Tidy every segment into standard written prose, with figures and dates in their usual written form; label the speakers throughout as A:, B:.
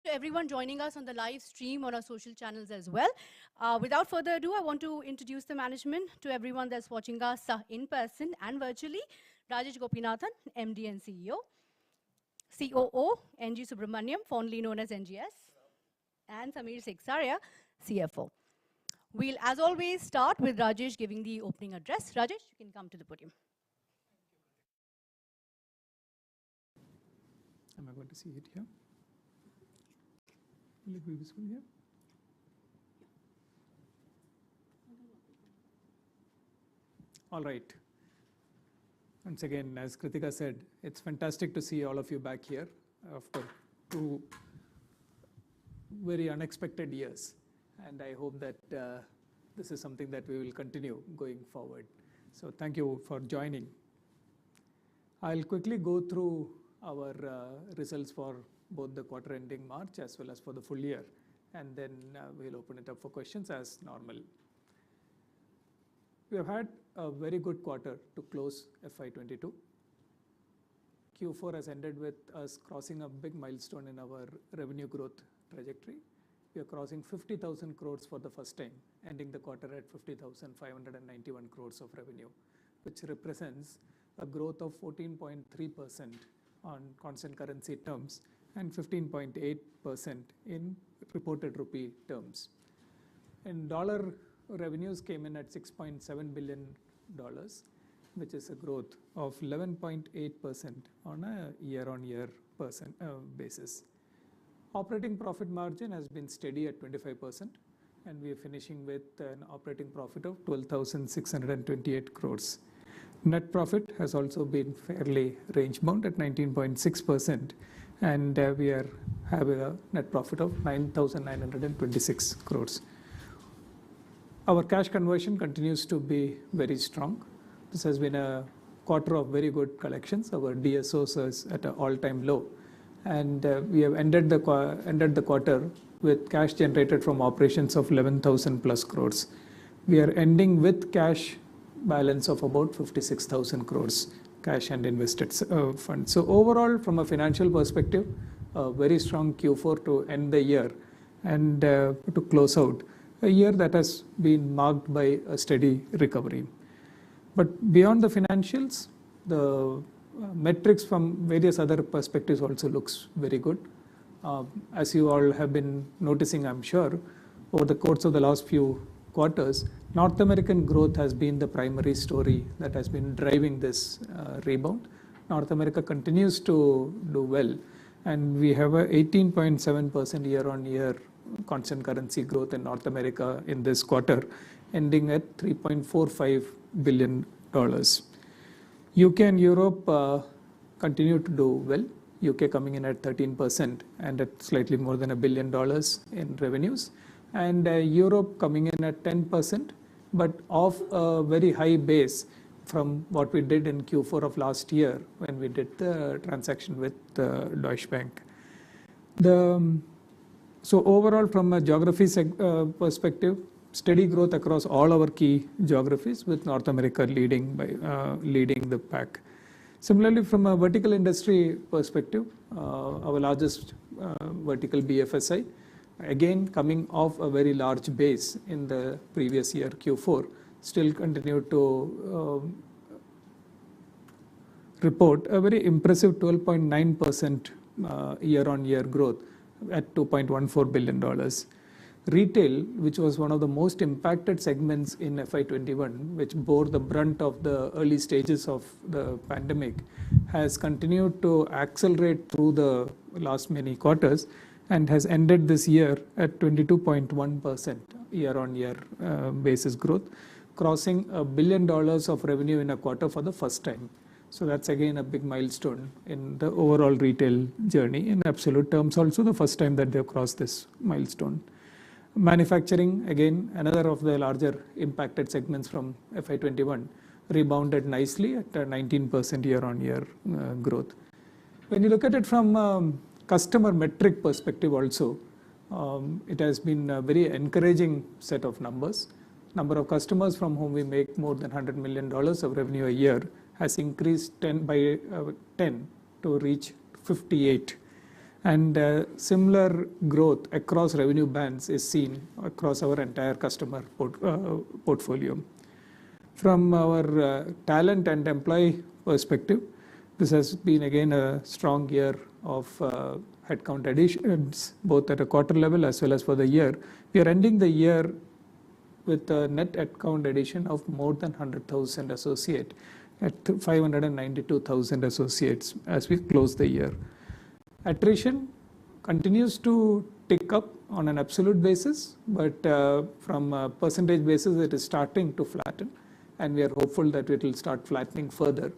A: To everyone joining us on the live stream on our social channels as well. Without further ado, I want to introduce the management to everyone that's watching us in person and virtually. Rajesh Gopinathan, MD and CEO. COO, NG Subramaniam, fondly known as NGS. And Samir Seksaria, CFO. We'll, as always, start with Rajesh giving the opening address. Rajesh, you can come to the podium.
B: Am I going to see it here? Will it be visible here? All right. Once again, as Kritika said, it's fantastic to see all of you back here after 2 very unexpected years. And I hope that this is something that we will continue going forward. So thank you for joining. I'll quickly go through our results for both the quarter ending March as well as for the full year. And then we'll open it up for questions as normal. We have had a very good quarter to close FY22. Q4 has ended with us crossing a big milestone in our revenue growth trajectory. We are crossing 50,000 crores for the first time, ending the quarter at 50,591 crores of revenue, which represents a growth of 14.3% on constant currency terms and 15.8% in reported rupee terms. In dollar, revenues came in at $6.7 billion, which is a growth of 11.8% on a year-on-year basis. Operating profit margin has been steady at 25%, and we are finishing with an operating profit of 12,628 crores. Net profit has also been fairly range-bound at 19.6%, and we are having a net profit of 9,926 crores. Our cash conversion continues to be very strong. This has been a quarter of very good collections. Our DSOs is at an all-time low, and we have ended the quarter with cash generated from operations of 11,000 plus crores. We are ending with cash balance of about 56,000 crores cash and invested funds. So overall, from a financial perspective, a very strong Q4 to end the year and to close out a year that has been marked by a steady recovery. But beyond the financials, the metrics from various other perspectives also looks very good. As you all have been noticing, I'm sure, over the course of the last few quarters, North American growth has been the primary story that has been driving this rebound. North America continues to do well, and we have a 18.7% year-on-year constant currency growth in North America in this quarter, ending at $3.45 billion. UK and Europe continue to do well. UK coming in at 13% and at slightly more than $1 billion in revenues, and Europe coming in at 10%, but off a very high base from what we did in Q4 of last year when we did the transaction with Deutsche Bank. So overall, from a geography perspective, steady growth across all our key geographies, with North America leading the pack. Similarly, from a vertical industry perspective, our largest vertical BFSI, again coming off a very large base in the previous year Q4, still continued to report a very impressive 12.9% year-on-year growth at $2.14 billion. Retail, which was one of the most impacted segments in FY21, which bore the brunt of the early stages of the pandemic, has continued to accelerate through the last many quarters and has ended this year at 22.1% year-on-year basis growth, crossing $1 billion of revenue in a quarter for the first time. So that's again a big milestone in the overall retail journey. In absolute terms, also the first time that they've crossed this milestone. Manufacturing, again, another of the larger impacted segments from FY21, rebounded nicely at a 19% year-on-year growth. When you look at it from customer metric perspective also, it has been a very encouraging set of numbers. Number of customers from whom we make more than $100 million of revenue a year has increased 10 to reach 58. And similar growth across revenue bands is seen across our entire customer portfolio. From our talent and employee perspective, this has been again a strong year of headcount additions, both at a quarter level as well as for the year. We are ending the year with a net headcount addition of more than 100,000 associates at 592,000 associates as we close the year. Attrition continues to tick up on an absolute basis, but from a percentage basis, it is starting to flatten, and we are hopeful that it will start flattening further.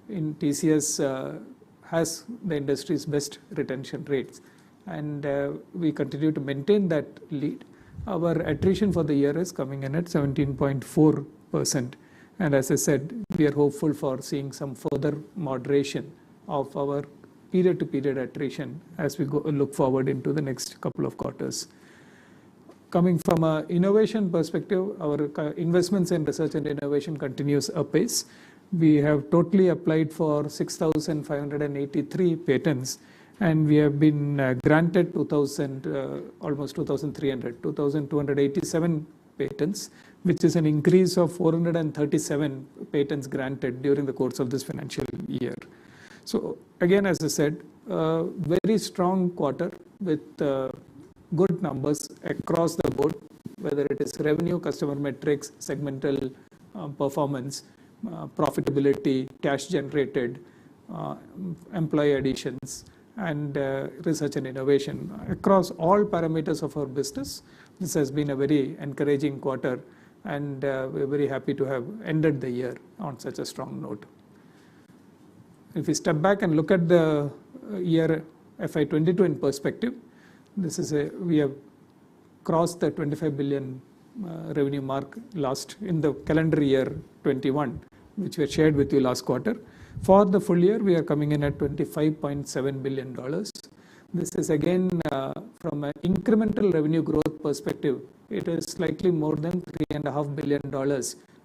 B: In TCS has the industry's best retention rates, and we continue to maintain that lead. Our attrition for the year is coming in at 17.4%. And as I said, we are hopeful for seeing some further moderation of our period-to-period attrition as we look forward into the next couple of quarters. Coming from an innovation perspective, our investments in research and innovation continues apace. We have totally applied for 6,583 patents, and we have been granted almost 2,287 patents, which is an increase of 437 patents granted during the course of this financial year. So again, as I said, very strong quarter with good numbers across the board, whether it is revenue, customer metrics, segmental performance, profitability, cash generated, employee additions, and research and innovation. Across all parameters of our business, this has been a very encouraging quarter, and we're very happy to have ended the year on such a strong note. If we step back and look at the year FY22 in perspective, we have crossed the 25 billion revenue mark in the calendar year 21, which we had shared with you last quarter. For the full year, we are coming in at $25.7 billion. This is again, from an incremental revenue growth perspective, it is slightly more than $3.5 billion,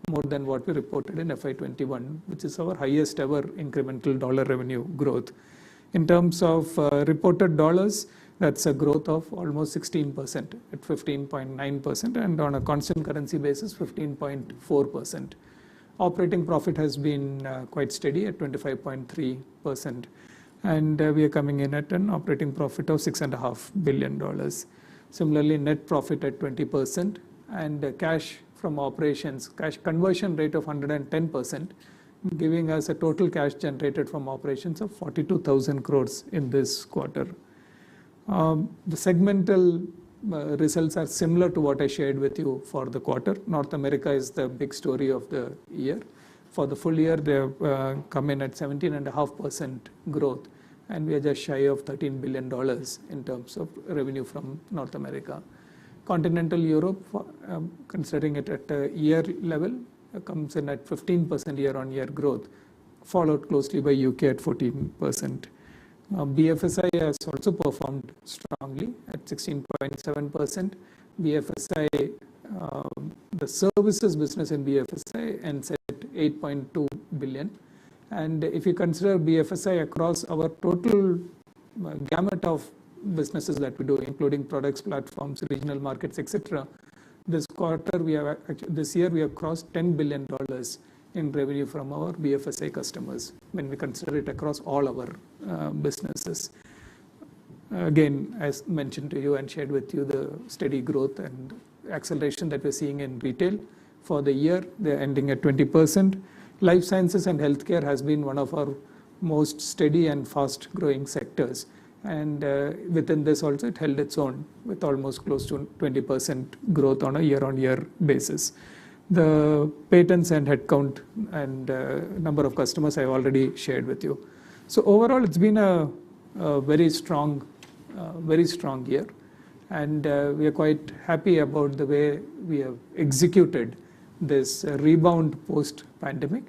B: more than what we reported in FY21, which is our highest ever incremental dollar revenue growth. In terms of reported dollars, that's a growth of almost 16% at 15.9%, and on a constant currency basis, 15.4%. Operating profit has been quite steady at 25.3%, and we are coming in at an operating profit of $6.5 billion. Similarly, net profit at 20%, and cash from operations, cash conversion rate of 110%, giving us a total cash generated from operations of 42,000 crores in this quarter. The segmental results are similar to what I shared with you for the quarter. North America is the big story of the year. For the full year, they have come in at 17.5% growth, and we are just shy of $13 billion in terms of revenue from North America. Continental Europe, considering it at a year level, comes in at 15% year-on-year growth, followed closely by UK at 14%. BFSI has also performed strongly at 16.7%. BFSI, the services business in BFSI ends at 8.2 billion. And if you consider BFSI across our total gamut of businesses that we do, including products, platforms, regional markets, etc., this year we have crossed $10 billion in revenue from our BFSI customers when we consider it across all our businesses. Again, as mentioned to you and shared with you, the steady growth and acceleration that we're seeing in retail. For the year, they're ending at 20%. Life sciences and healthcare has been one of our most steady and fast growing sectors. And within this also, it held its own with almost close to 20% growth on a year-on-year basis. The patents and headcount and number of customers I already shared with you. So overall, it's been a very strong year, and we are quite happy about the way we have executed this rebound post-pandemic.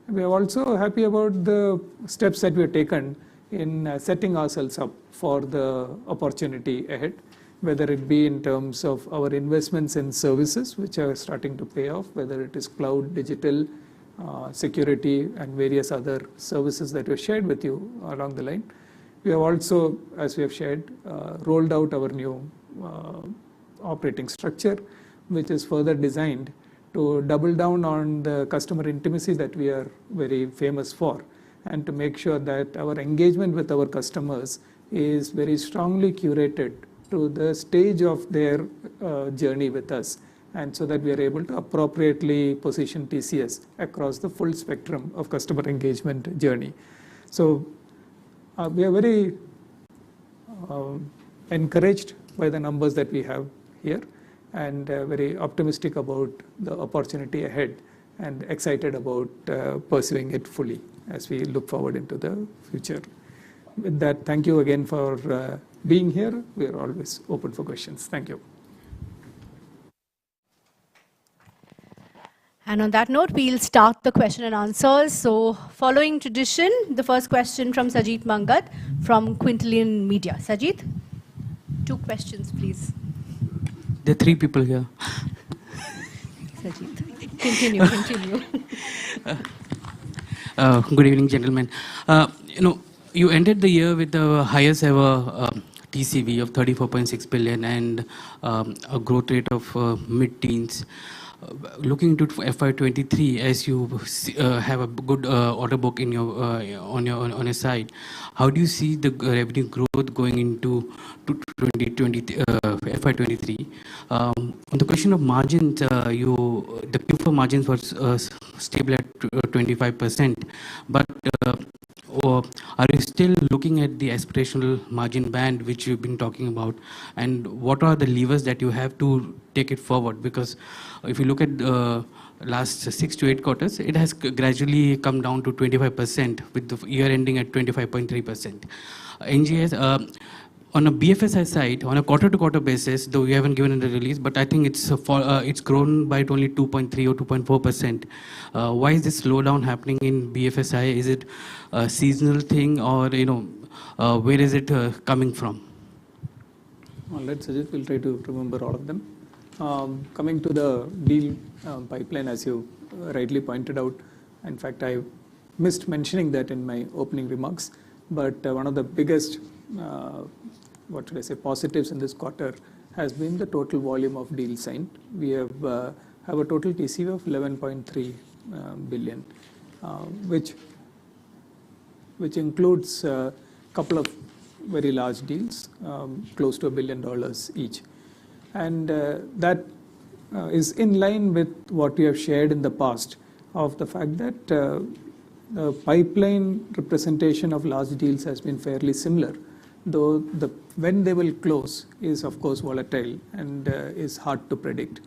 B: We are also happy about the steps that we have taken in setting ourselves up for the opportunity ahead, whether it be in terms of our investments in services, which are starting to pay off, whether it is cloud, digital, security, and various other services that we shared with you along the line. We have also, as we have shared, rolled out our new operating structure, which is further designed to double down on the customer intimacy that we are very famous for, and to make sure that our engagement with our customers is very strongly curated to the stage of their journey with us, and so that we are able to appropriately position TCS across the full spectrum of customer engagement journey. So we are very encouraged by the numbers that we have here, and very optimistic about the opportunity ahead, and excited about pursuing it fully as we look forward into the future. With that, thank you again for being here. We are always open for questions. Thank you.
A: And on that note, we'll start the question and answers. So following tradition, the first question from Sajid Mangat from Quintillion Media. Sajid, 2 questions, please.
C: There are 3 people here.
A: Sajid, continue.
C: Good evening, gentlemen. You ended the year with the highest ever TCV of 34.6 billion and a growth rate of mid-teens. Looking into FY23, as you have a good order book in your on your side, how do you see the revenue growth going into FY23? On the question of margins, the Q4 margins were stable at 25%, but are you still looking at the aspirational margin band which you've been talking about, and what are the levers that you have to take it forward? Because if you look at last 6 to 8 quarters, it has gradually come down to 25%, with the year ending at 25.3%. NGS, on a BFSI side, on a quarter-to-quarter basis, though we haven't given it a release, but I think it's grown by only 2.3 or 2.4%. Why is this slowdown happening in BFSI? Is it a seasonal thing, or where is it coming from?
B: All right, Sajid, we'll try to remember all of them. Coming to the deal pipeline, as you rightly pointed out, in fact, I missed mentioning that in my opening remarks, but one of the biggest positives in this quarter has been the total volume of deals signed. We have a total TCV of 11.3 billion, which includes a couple of very large deals, close to $1 billion each. And that is in line with what we have shared in the past, of the fact that the pipeline representation of large deals has been fairly similar, though when they will close is of course volatile and is hard to predict.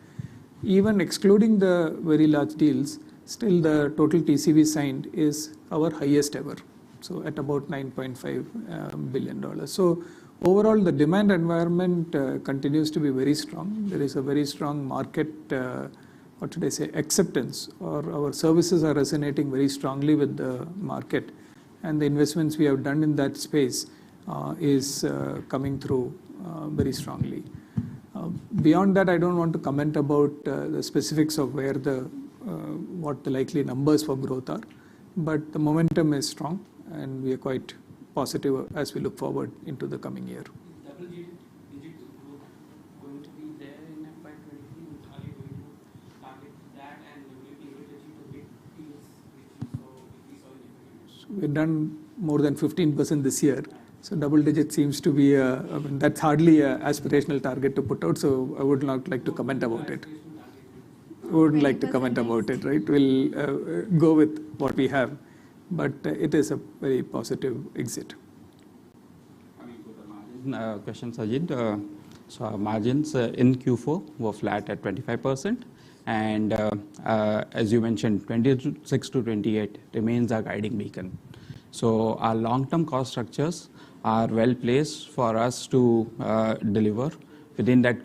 B: Even excluding the very large deals, still the total TCV signed is our highest ever, so at about $9.5 billion. So overall, the demand environment continues to be very strong. There is a very strong market, acceptance, or our services are resonating very strongly with the market, and the investments we have done in that space is coming through very strongly. Beyond that, I don't want to comment about the specifics of where what the likely numbers for growth are, but the momentum is strong, and we are quite positive as we look forward into the coming year.
C: Double-digit growth going to be there in FY23? Are you going to target that, and will you be able to achieve the big deals which we saw in FY22?
B: We've done more than 15% this year, so double-digit seems to be that's hardly an aspirational target to put out, so I would not like to comment about it. I wouldn't like to comment about it, right? We'll go with what we have, but it is a very positive exit.
D: Coming to the margin question, Sajid. So our margins in Q4 were flat at 25%, and as you mentioned, 26 to 28 remains our guiding beacon. So our long-term cost structures are well placed for us to deliver within that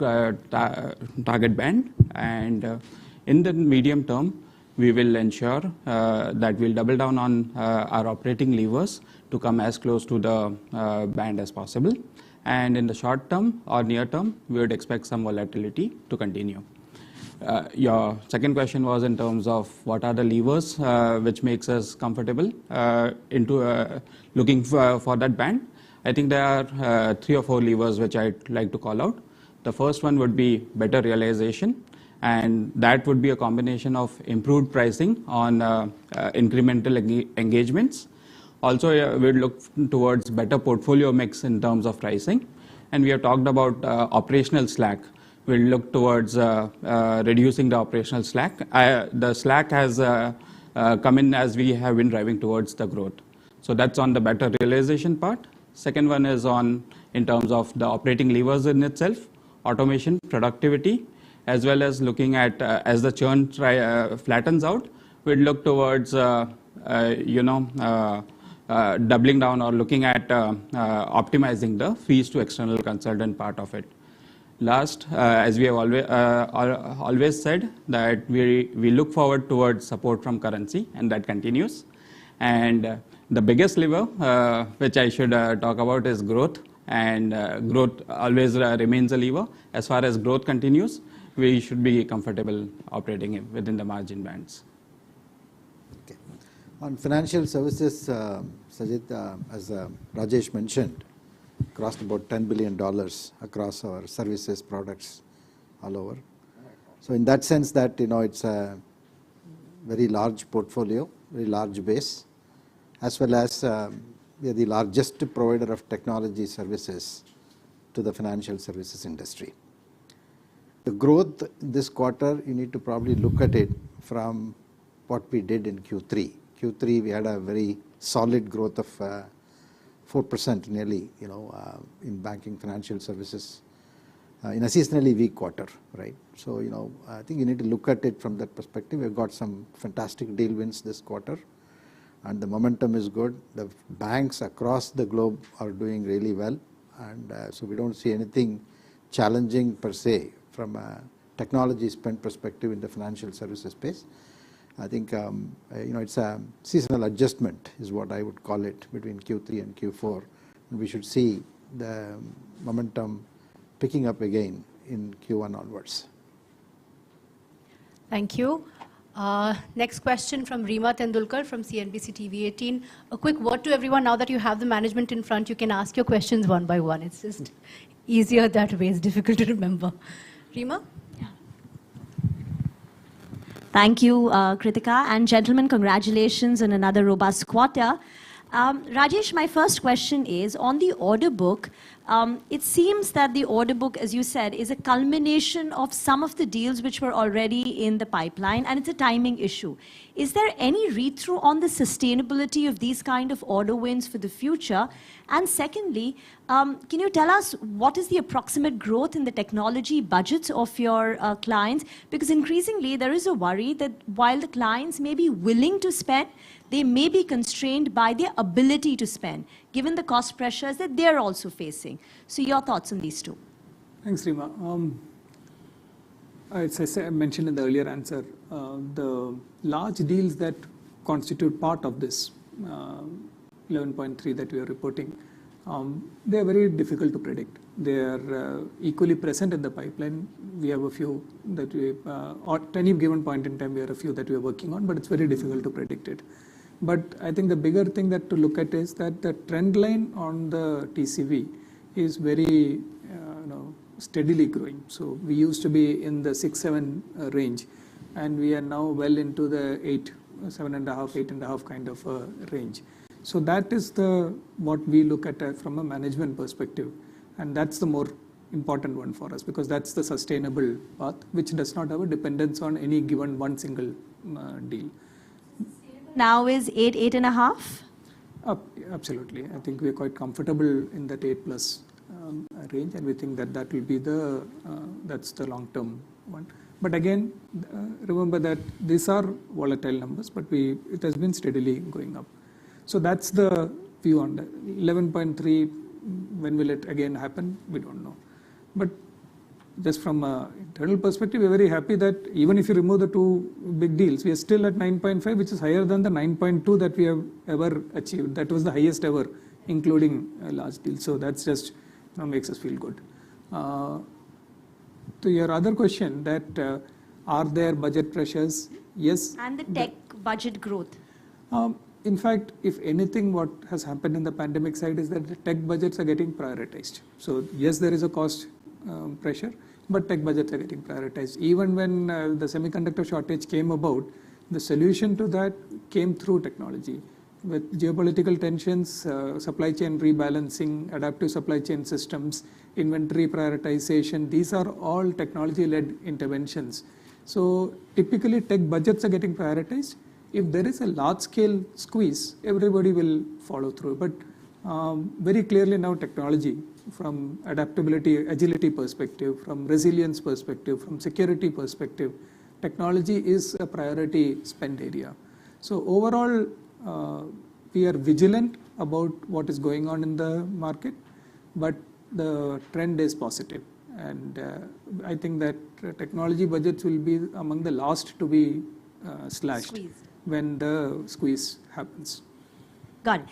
D: target band, and in the medium term, we will ensure that we'll double down on our operating levers to come as close to the band as possible. And in the short term or near term, we would expect some volatility to continue. Your second question was in terms of what are the levers which makes us comfortable into looking for that band. I think there are 3 or 4 levers which I'd like to call out. The first one would be better realization, and that would be a combination of improved pricing on incremental engagements. Also, we'd look towards better portfolio mix in terms of pricing. And we have talked about operational slack. We'll look towards reducing the operational slack. The slack has come in as we have been driving towards the growth. So that's on the better realization part. Second one is on in terms of the operating levers in itself, automation, productivity, as well as looking at as the churn flattens out, we'd look towards doubling down or looking at optimizing the fees to external consultant part of it. Last, as we have always said, that we look forward towards support from currency, and that continues. And the biggest lever, which I should talk about, is growth. And growth always remains a lever. As far as growth continues, we should be comfortable operating within the margin bands.
E: Okay. On financial services, Sajid, as Rajesh mentioned, crossed about $10 billion across our services products all over. So in that sense that, it's a very large portfolio, very large base, as well as we are the largest provider of technology services to the financial services industry. The growth this quarter, you need to probably look at it from what we did in Q3. Q3 we had a very solid growth of 4% nearly, in banking financial services in a seasonally weak quarter, right? So, I think you need to look at it from that perspective. We've got some fantastic deal wins this quarter, and the momentum is good. The banks across the globe are doing really well, and so we don't see anything challenging per se from a technology spend perspective in the financial services space. I think it's a seasonal adjustment is what I would call it between Q3 and Q4. And we should see the momentum picking up again in Q1 onwards.
A: Thank you. Next question from Reema Tendulkar from CNBC TV 18. A quick word to everyone. Now that you have the management in front, you can ask your questions one by one. It's just easier that way. It's difficult to remember. Reema?
F: Thank you, Kritika. And gentlemen, congratulations on another robust quarter. Rajesh, my first question is on the order book. It seems that the order book, as you said, is a culmination of some of the deals which were already in the pipeline, and it's a timing issue. Is there any read-through on the sustainability of these kind of order wins for the future? And secondly, can you tell us what is the approximate growth in the technology budgets of your clients? Because increasingly there is a worry that while the clients may be willing to spend, they may be constrained by their ability to spend, given the cost pressures that they're also facing. So your thoughts on these two?
B: Thanks, Reema. As I mentioned in the earlier answer, the large deals that constitute part of this 11.3 that we are reporting, they are very difficult to predict. They are equally present in the pipeline. We have a few that we, at any given point in time, we have a few that we are working on, but it's very difficult to predict it. But I think the bigger thing that to look at is that the trend line on the TCV is very steadily growing. So we used to be in the 6-7 range, and we are now well into the 8, 7.5, 8.5 kind of range. So that is what we look at from a management perspective, and that's the more important one for us, because that's the sustainable path, which does not have a dependence on any given one single deal.
F: Now is 8, 8.5?
B: Absolutely. I think we are quite comfortable in that 8 plus range, and we think that that will be that's the long-term one. But again, remember that these are volatile numbers, but it has been steadily going up. So that's the view on that. 11.3, when will it again happen? We don't know. But just from an internal perspective, we're very happy that even if you remove the two big deals, we are still at 9.5, which is higher than the 9.2 that we have ever achieved. That was the highest ever, including a large deal. So that's just makes us feel good. To your other question, that are there budget pressures? Yes.
F: And the tech budget growth?
B: In fact, if anything, what has happened in the pandemic side is that the tech budgets are getting prioritized. So yes, there is a cost pressure, but tech budgets are getting prioritized. Even when the semiconductor shortage came about, the solution to that came through technology. With geopolitical tensions, supply chain rebalancing, adaptive supply chain systems, inventory prioritization, these are all technology-led interventions. So typically tech budgets are getting prioritized. If there is a large-scale squeeze, everybody will follow through. But very clearly now technology, from adaptability, agility perspective, from resilience perspective, from security perspective, technology is a priority spend area. So overall, we are vigilant about what is going on in the market, but the trend is positive. And I think that technology budgets will be among the last to be slashed when the squeeze happens.
F: Got it.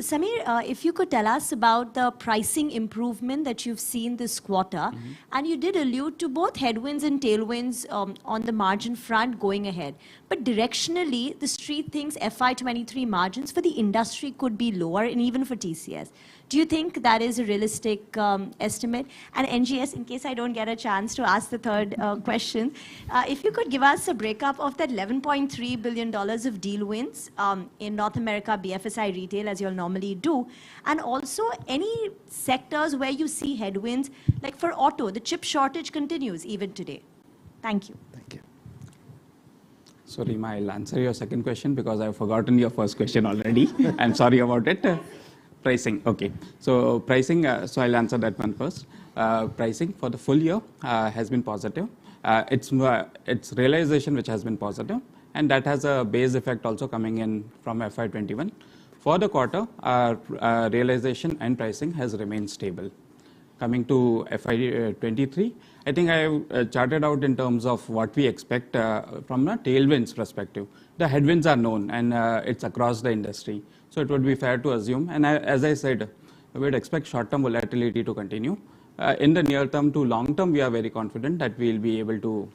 F: Samir, if you could tell us about the pricing improvement that you've seen this quarter, and you did allude to both headwinds and tailwinds on the margin front going ahead. But directionally, the street thinks FY23 margins for the industry could be lower, and even for TCS. Do you think that is a realistic estimate? And NGS, in case I don't get a chance to ask the third question, if you could give us a breakup of that $11.3 billion of deal wins in North America, BFSI, retail, as you'll normally do, and also any sectors where you see headwinds, like for auto, the chip shortage continues even today. Thank you.
E: Thank you.
D: Sorry, I'll answer your second question because I've forgotten your first question already. I'm sorry about it. Pricing, okay. So pricing, so I'll answer that one first. Pricing for the full year has been positive. It's realization which has been positive, and that has a base effect also coming in from FY21. For the quarter, our realization and pricing has remained stable. Coming to FY23, I think I charted out in terms of what we expect from a tailwinds perspective. The headwinds are known, and it's across the industry. So it would be fair to assume, and as I said, we would expect short-term volatility to continue. In the near term to long term, we are very confident that we will be able to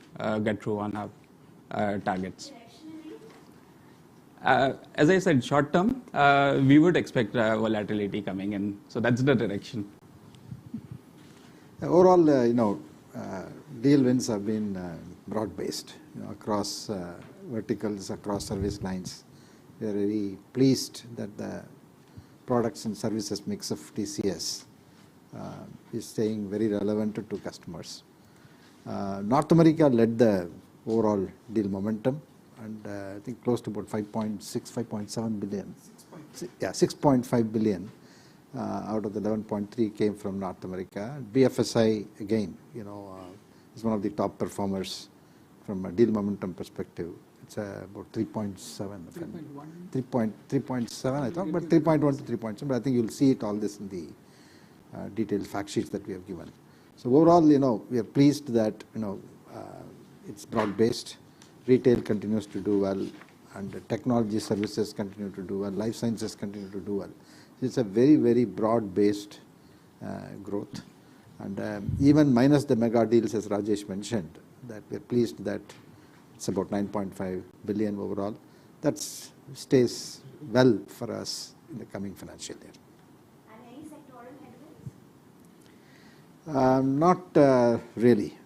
D: get through on our targets. As I said, short term, we would expect volatility coming in. So that's the direction.
E: Overall, deal wins have been broad-based across verticals, across service lines. We are very pleased that the products and services mix of TCS is staying very relevant to customers. North America led the overall deal momentum, and I think close to about 5.7 billion. 6.5 billion out of the 11.3 came from North America. BFSI again, is one of the top performers from a deal momentum perspective. It's about 3.7. 3.7, I thought, but 3.1 to 3.7. But I think you'll see it all this in the detailed fact sheets that we have given. So overall, we are pleased that it's broad-based. Retail continues to do well, and technology services continue to do well. Life sciences continue to do well. So it's a very, very broad-based growth, and even minus the mega deals, as Rajesh mentioned, that we're pleased that it's about 9.5 billion overall. That stays well for us in the coming financial year.
F: And any sectoral headwinds?
E: Not really.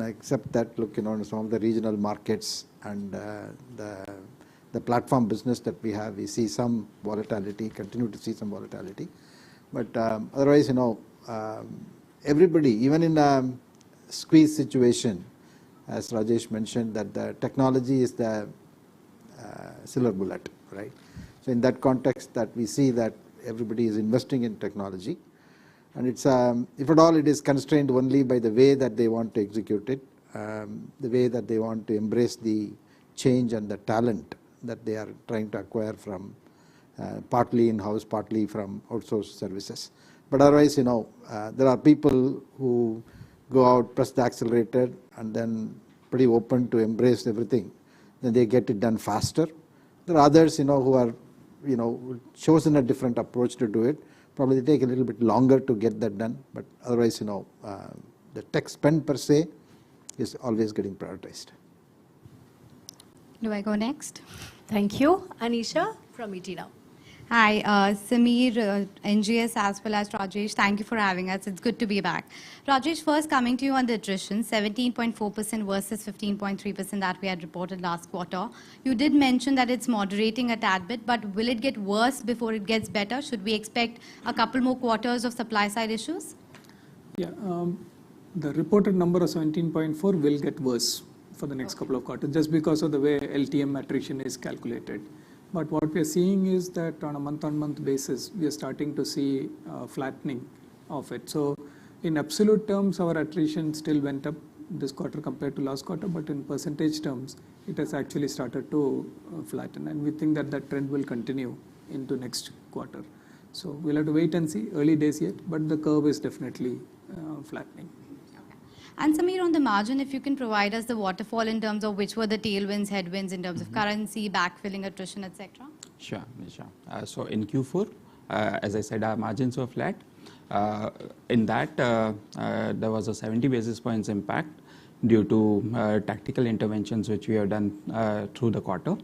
E: Except that, look, in some of the regional markets and the platform business that we have, we see some volatility, continue to see some volatility. But otherwise, everybody, even in a squeeze situation, as Rajesh mentioned, that the technology is the silver bullet, right? So in that context, that we see that everybody is investing in technology, and it's if at all it is constrained only by the way that they want to execute it, the way that they want to embrace the change and the talent that they are trying to acquire from partly in-house, partly from outsourced services. But otherwise, there are people who go out, press the accelerator, and then pretty open to embrace everything. Then they get it done faster. There are others, who are, chosen a different approach to do it. Probably they take a little bit longer to get that done. But otherwise, the tech spend per se is always getting prioritized.
A: Do I go next? Thank you. Anisha from ET now.
G: Hi, Sameer, NGS, as well as Rajesh. Thank you for having us. It's good to be back. Rajesh, first coming to you on the attrition, 17.4% versus 15.3% that we had reported last quarter. You did mention that it's moderating a tad bit, but will it get worse before it gets better? Should we expect a couple more quarters of supply side issues?
B: Yeah, the reported number of 17.4 will get worse for the next couple of quarters just because of the way LTM attrition is calculated. But what we are seeing is that on a month-on-month basis, we are starting to see flattening of it. So in absolute terms, our attrition still went up this quarter compared to last quarter, but in percentage terms, it has actually started to flatten. And we think that that trend will continue into next quarter. So we'll have to wait and see, early days yet, but the curve is definitely flattening.
G: And Sameer, on the margin, if you can provide us the waterfall in terms of which were the tailwinds, headwinds in terms of currency, backfilling, attrition, etc.
D: Sure, Nisha. So in Q4, as I said, our margins were flat. In that, there was a 70 basis points impact due to tactical interventions which we have done through the quarter.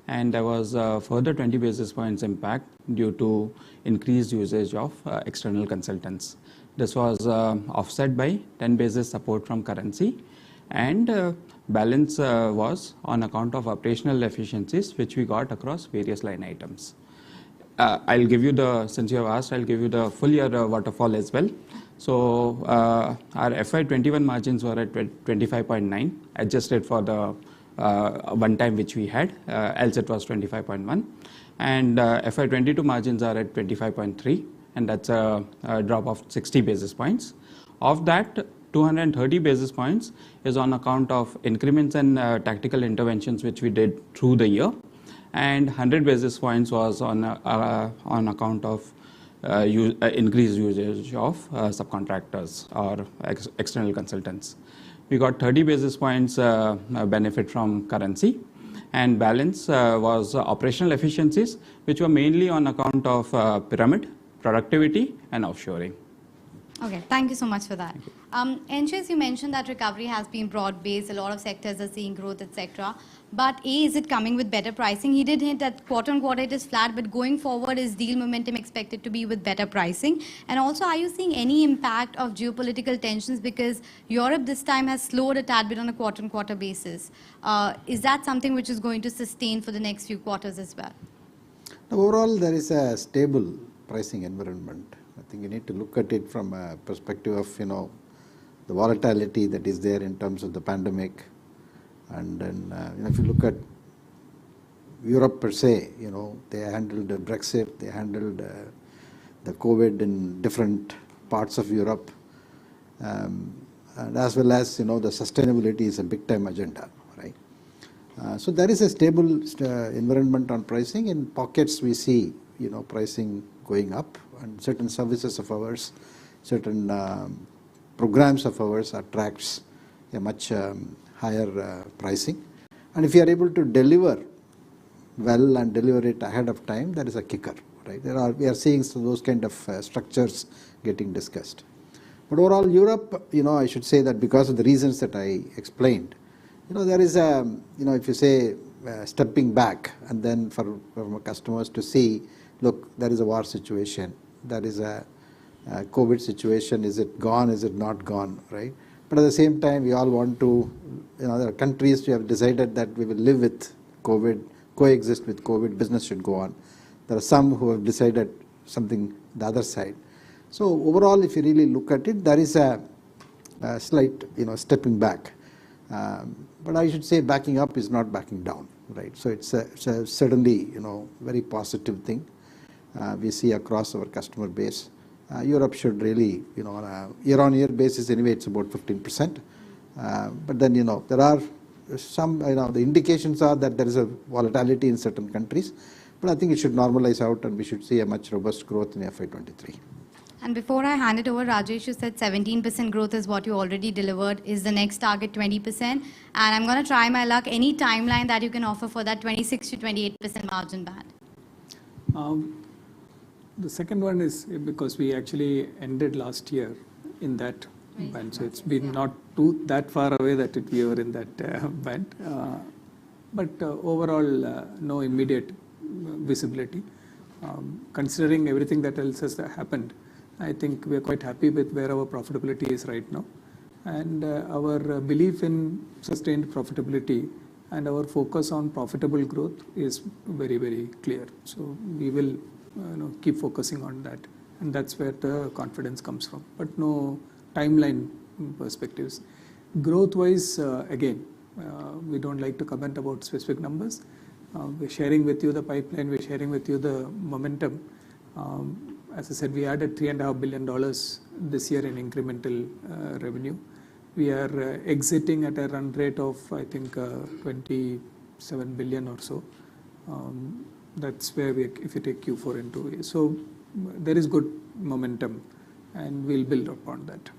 D: And there was further 20 basis points impact due to increased usage of external consultants. This was offset by 10 basis support from currency, and balance was on account of operational efficiencies which we got across various line items. I'll give you the, since you have asked, I'll give you the full year waterfall as well. So our FY21 margins were at 25.9, adjusted for the one time which we had, else it was 25.1. And FY22 margins are at 25.3. And that's a drop of 60 basis points. Of that, 230 basis points is on account of increments and tactical interventions which we did through the year, and 100 basis points was on account of increased usage of subcontractors or external consultants. We got 30 basis points benefit from currency, and balance was operational efficiencies, which were mainly on account of pyramid, productivity, and offshoring.
G: Okay, thank you so much for that. NGS, you mentioned that recovery has been broad-based, a lot of sectors are seeing growth, etc. But is it coming with better pricing? He did hint that quarter-on-quarter it is flat, but going forward, is deal momentum expected to be with better pricing? And also, are you seeing any impact of geopolitical tensions, because Europe this time has slowed a tad bit on a quarter-on-quarter basis? Is that something which is going to sustain for the next few quarters as well?
E: Overall, there is a stable pricing environment. I think you need to look at it from a perspective of, the volatility that is there in terms of the pandemic. And then, if you look at Europe per se, they handled the Brexit, they handled the COVID in different parts of Europe. And as well as, the sustainability is a big time agenda, right? So there is a stable environment on pricing. In pockets, we see, pricing going up, and certain services of ours, certain programs of ours attracts a much higher pricing. And if you are able to deliver well and deliver it ahead of time, that is a kicker, right? We are seeing those kind of structures getting discussed. But overall, Europe, I should say that because of the reasons that I explained, there is a, if you say stepping back, and then for customers to see, look, there is a war situation, there is a COVID situation, is it gone, is it not gone, right? But at the same time, we all want to, there are countries who have decided that we will live with COVID, coexist with COVID, business should go on. There are some who have decided something the other side. So overall, if you really look at it, there is a slight, stepping back. But I should say backing up is not backing down, right? So it's a certainly, very positive thing we see across our customer base. Europe should really, on a year-on-year basis, anyway, it's about 15%. But then, there are some, the indications are that there is a volatility in certain countries. But I think it should normalize out, and we should see a much robust growth in FY23.
G: And before I hand it over, Rajesh, you said 17% growth is what you already delivered. Is the next target 20%? And I'm going to try my luck. Any timeline that you can offer for that 26 to 28% margin band?
B: The second one is because we actually ended last year in that band. So it's been not that far away that we were in that band. But overall, no immediate visibility. Considering everything that else has happened, I think we are quite happy with where our profitability is right now. And our belief in sustained profitability and our focus on profitable growth is very, very clear. So we will keep focusing on that. And that's where the confidence comes from. But no timeline perspectives. Growth-wise, again, we don't like to comment about specific numbers. We're sharing with you the pipeline. We're sharing with you the momentum. As I said, we added $3.5 billion this year in incremental revenue. We are exiting at a run rate of, I think, 27 billion or so. That's where if you take Q4 into. So there is good momentum, and we'll build upon that.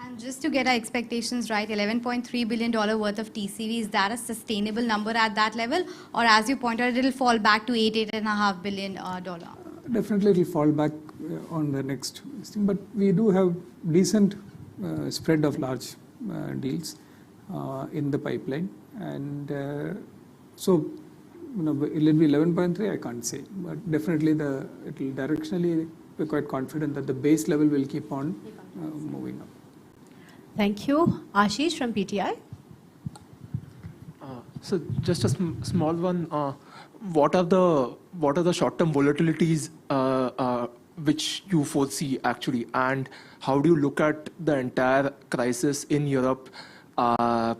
G: And just to get our expectations right, $11.3 billion worth of TCV, is that a sustainable number at that level? Or as you pointed out, it'll fall back to $8.5 billion?
B: Definitely it'll fall back on the next thing. But we do have decent spread of large deals in the pipeline. And so, will it be 11.3? I can't say. But definitely it'll directionally, we're quite confident that the base level will keep on moving up.
A: Thank you. Ashish from PTI.
H: So just a small one. What are the short-term volatilities which you foresee actually, and how do you look at the entire crisis in Europe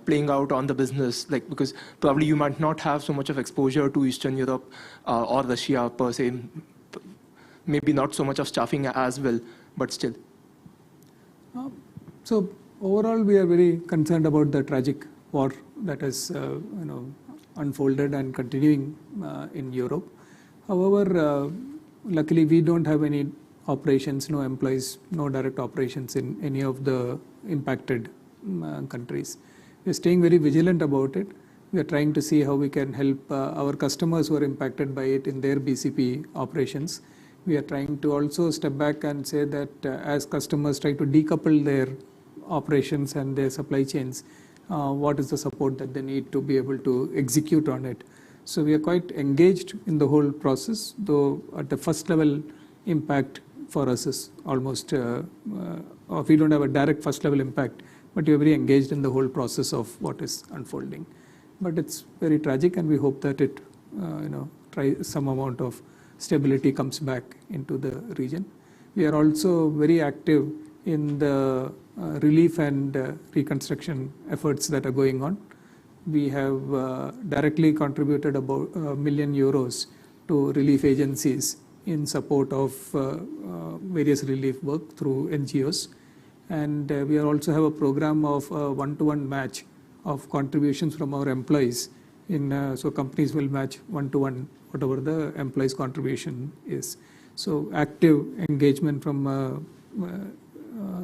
H: playing out on the business? Like, because probably you might not have so much of exposure to Eastern Europe or Russia per se. Maybe not so much of staffing as well, but still.
B: So overall, we are very concerned about the tragic war that has unfolded and continuing in Europe. However, luckily we don't have any operations, no employees, no direct operations in any of the impacted countries. We're staying very vigilant about it. We are trying to see how we can help our customers who are impacted by it in their BCP operations. We are trying to also step back and say that as customers try to decouple their operations and their supply chains, what is the support that they need to be able to execute on it. So we are quite engaged in the whole process, though at the first level impact for us is almost, we don't have a direct first level impact, but we are very engaged in the whole process of what is unfolding. But it's very tragic, and we hope that it, some amount of stability comes back into the region. We are also very active in the relief and reconstruction efforts that are going on. We have directly contributed about €1 million to relief agencies in support of various relief work through NGOs. And we also have a program of one-to-one match of contributions from our employees. So companies will match one-to-one whatever the employees' contribution is. So active engagement from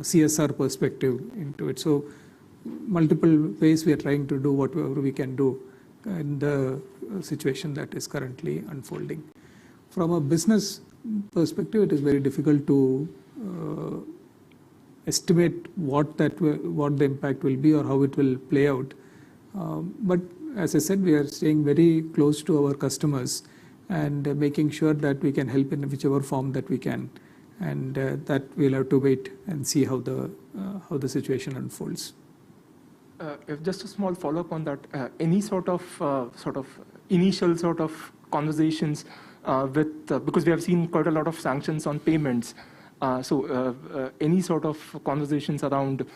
B: CSR perspective into it. So multiple ways we are trying to do whatever we can do in the situation that is currently unfolding. From a business perspective, it is very difficult to estimate what the impact will be or how it will play out. But as I said, we are staying very close to our customers and making sure that we can help in whichever form that we can. And that we'll have to wait and see how the situation unfolds.
H: If just a small follow-up on that, any sort of initial sort of conversations with because we have seen quite a lot of sanctions on payments. So any sort of conversations around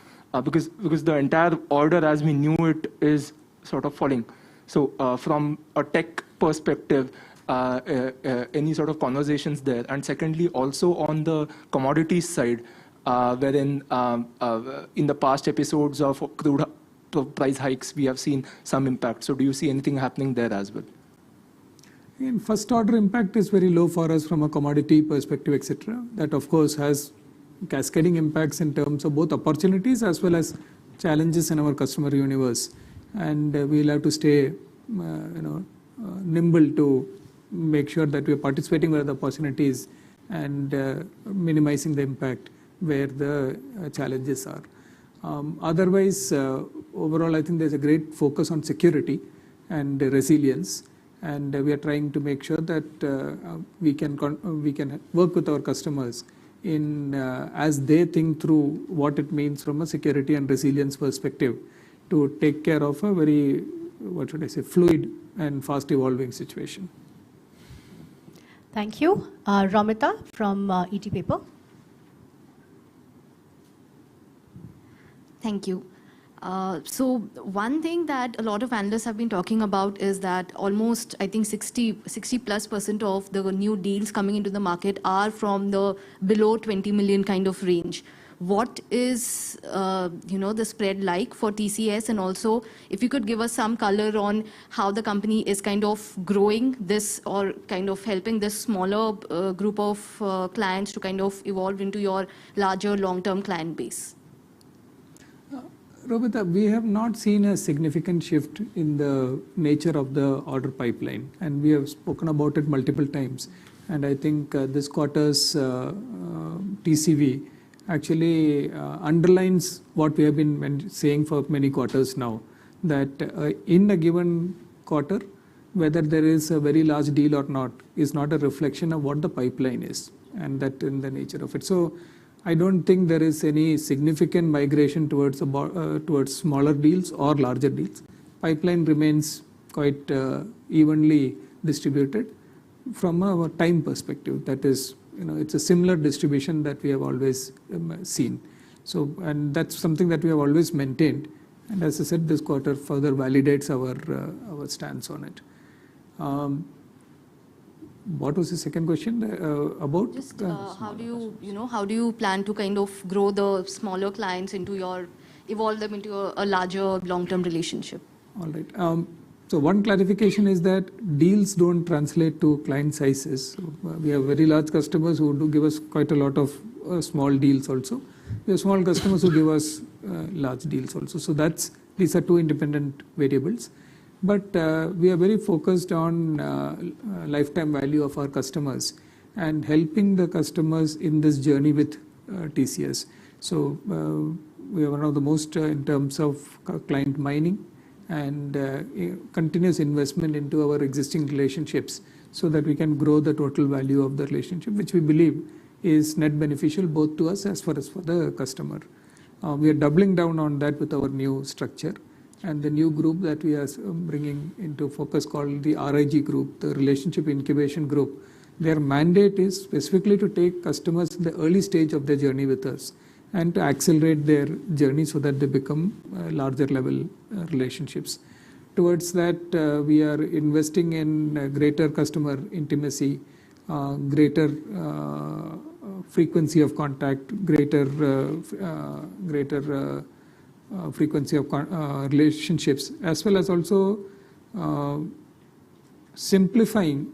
H: because the entire order as we knew it is sort of falling. So from a tech perspective, any sort of conversations there? And secondly, also on the commodities side, wherein in the past episodes of crude price hikes, we have seen some impact. So do you see anything happening there as well?
B: In first order impact is very low for us from a commodity perspective, etc. That of course has cascading impacts in terms of both opportunities as well as challenges in our customer universe. And we'll have to stay nimble to make sure that we are participating where the opportunities and minimizing the impact where the challenges are. Otherwise, overall, I think there's a great focus on security and resilience. And we are trying to make sure that we can work with our customers in as they think through what it means from a security and resilience perspective to take care of a very, what should I say, fluid and fast evolving situation.
A: Thank you. Ramita from ET Paper.
I: Thank you. So one thing that a lot of analysts have been talking about is that almost, I think 60+% of the new deals coming into the market are from the below 20 million kind of range. What is, the spread like for TCS? And also, if you could give us some color on how the company is kind of growing this or kind of helping this smaller group of clients to kind of evolve into your larger long-term client base.
B: Robita, we have not seen a significant shift in the nature of the order pipeline, and we have spoken about it multiple times. And I think this quarter's TCV actually underlines what we have been saying for many quarters now, that in a given quarter, whether there is a very large deal or not is not a reflection of what the pipeline is, and that in the nature of it. So I don't think there is any significant migration towards smaller deals or larger deals. Pipeline remains quite evenly distributed from a time perspective. That is, it's a similar distribution that we have always seen. So, and that's something that we have always maintained. And as I said, this quarter further validates our stance on it. What was the second question about?
I: Just how do you plan to kind of grow the smaller clients evolve them into a larger long-term relationship?
B: All right. So one clarification is that deals don't translate to client sizes. So we have very large customers who do give us quite a lot of small deals also. We have small customers who give us large deals also. So these are two independent variables. But we are very focused on lifetime value of our customers and helping the customers in this journey with TCS. So we are one of the most in terms of client mining and continuous investment into our existing relationships so that we can grow the total value of the relationship, which we believe is net beneficial both to us as well as for the customer. We are doubling down on that with our new structure. And the new group that we are bringing into focus called the RIG group, the Relationship Incubation Group. Their mandate is specifically to take customers in the early stage of their journey with us and to accelerate their journey so that they become larger level relationships. Towards that, we are investing in greater customer intimacy, greater frequency of contact, greater frequency of relationships, as well as also simplifying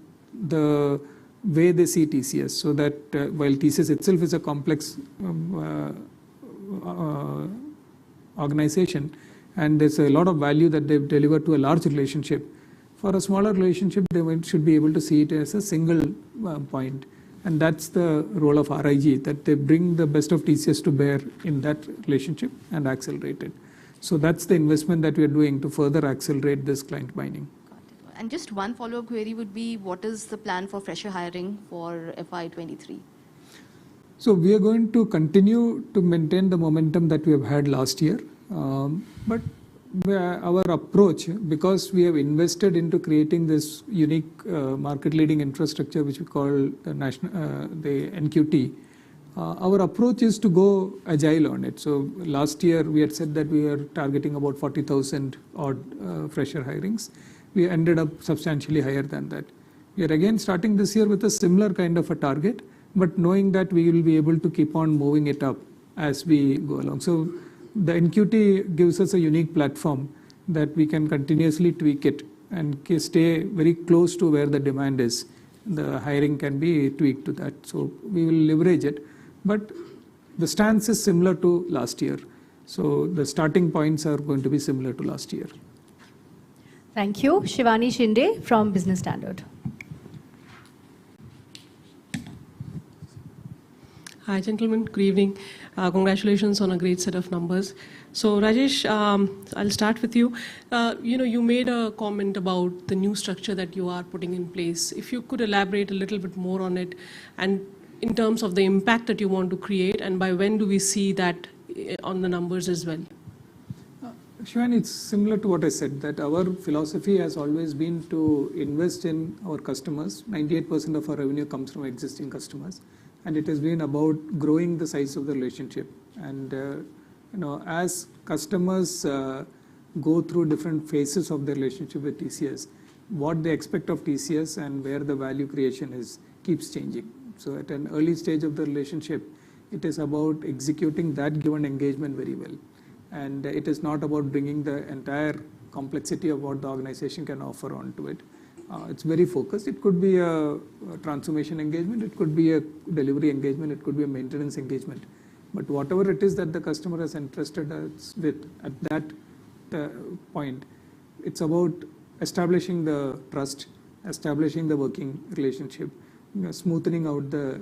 B: the way they see TCS, so that while TCS itself is a complex organization and there's a lot of value that they deliver to a large relationship, for a smaller relationship they should be able to see it as a single point. And that's the role of RIG, that they bring the best of TCS to bear in that relationship and accelerate it. So that's the investment that we are doing to further accelerate this client mining.
I: Got it. And just one follow-up query would be, what is the plan for fresher hiring for FY23?
B: So we are going to continue to maintain the momentum that we have had last year. But our approach, because we have invested into creating this unique market-leading infrastructure, which we call the NQT, our approach is to go agile on it. So last year we had said that we are targeting about 40,000 odd fresher hirings. We ended up substantially higher than that. We are again starting this year with a similar kind of a target, but knowing that we will be able to keep on moving it up as we go along. So the NQT gives us a unique platform that we can continuously tweak it and stay very close to where the demand is. The hiring can be tweaked to that. So we will leverage it. But the stance is similar to last year. So the starting points are going to be similar to last year.
A: Thank you. Shivani Shinde from Business Standard.
J: Hi, gentlemen. Good evening. Congratulations on a great set of numbers. So, Rajesh, I'll start with you. You made a comment about the new structure that you are putting in place. If you could elaborate a little bit more on it, and in terms of the impact that you want to create, and by when do we see that on the numbers as well?
B: Shivani, it's similar to what I said, that our philosophy has always been to invest in our customers. 98% of our revenue comes from existing customers. And it has been about growing the size of the relationship. And as customers go through different phases of the relationship with TCS, what they expect of TCS and where the value creation is keeps changing. So at an early stage of the relationship, it is about executing that given engagement very well. And it is not about bringing the entire complexity of what the organization can offer onto it. It's very focused. It could be a transformation engagement, it could be a delivery engagement, it could be a maintenance engagement. But whatever it is that the customer is entrusted with at that point, it's about establishing the trust, establishing the working relationship, smoothing out the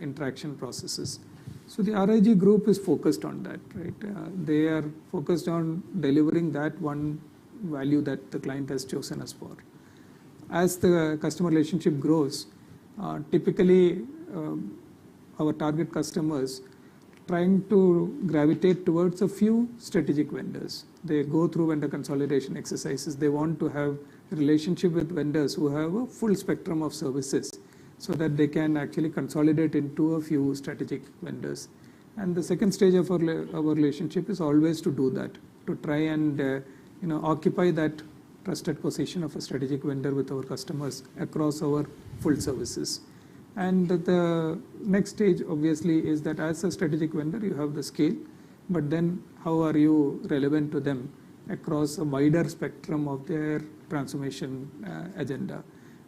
B: interaction processes. So the RIG group is focused on that, right? They are focused on delivering that one value that the client has chosen us for. As the customer relationship grows, typically our target customers trying to gravitate towards a few strategic vendors. They go through vendor consolidation exercises. They want to have a relationship with vendors who have a full spectrum of services so that they can actually consolidate into a few strategic vendors. And the second stage of our relationship is always to do that, to try and occupy that trusted position of a strategic vendor with our customers across our full services. And the next stage obviously is that as a strategic vendor you have the scale, but then how are you relevant to them across a wider spectrum of their transformation agenda.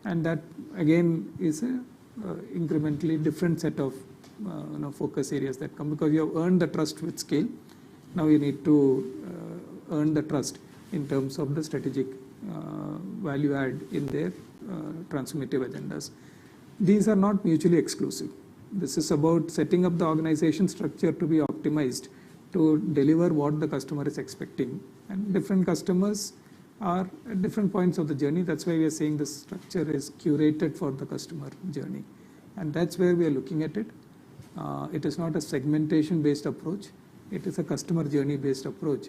B: And that again is a incrementally different set of focus areas that come, because you have earned the trust with scale. Now you need to earn the trust in terms of the strategic value add in their transformative agendas. These are not mutually exclusive. This is about setting up the organization structure to be optimized to deliver what the customer is expecting. And different customers are at different points of the journey. That's why we are saying the structure is curated for the customer journey. And that's where we are looking at it. It is not a segmentation based approach. It is a customer journey based approach,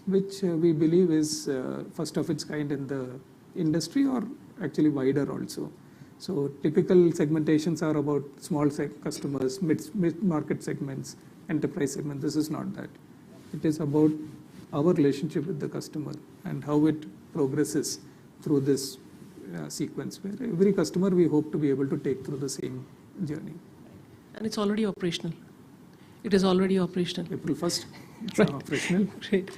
B: which we believe is first of its kind in the industry, or actually wider also. So typical segmentations are about small customers, mid-market segments, enterprise segments. This is not that. It is about our relationship with the customer and how it progresses through this sequence, where every customer we hope to be able to take through the same journey.
J: And it's already operational. It is already operational.
B: April 1st, it's
J: right.
B: Operational.
J: Great.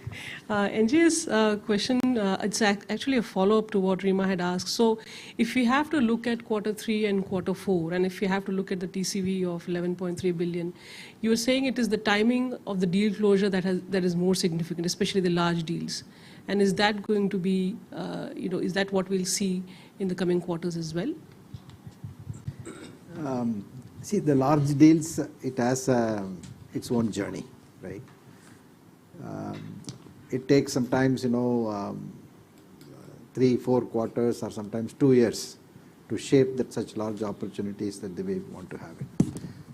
J: NJ's question, it's actually a follow-up to what Rima had asked. So if we have to look at Q3 and Q4, and if we have to look at the TCV of 11.3 billion, you were saying it is the timing of the deal closure that is more significant, especially the large deals. And is that going to be, is that what we'll see in the coming quarters as well?
E: See, the large deals, it has its own journey, right? It takes sometimes, 3-4 quarters or sometimes 2 years to shape that such large opportunities that they may want to have it.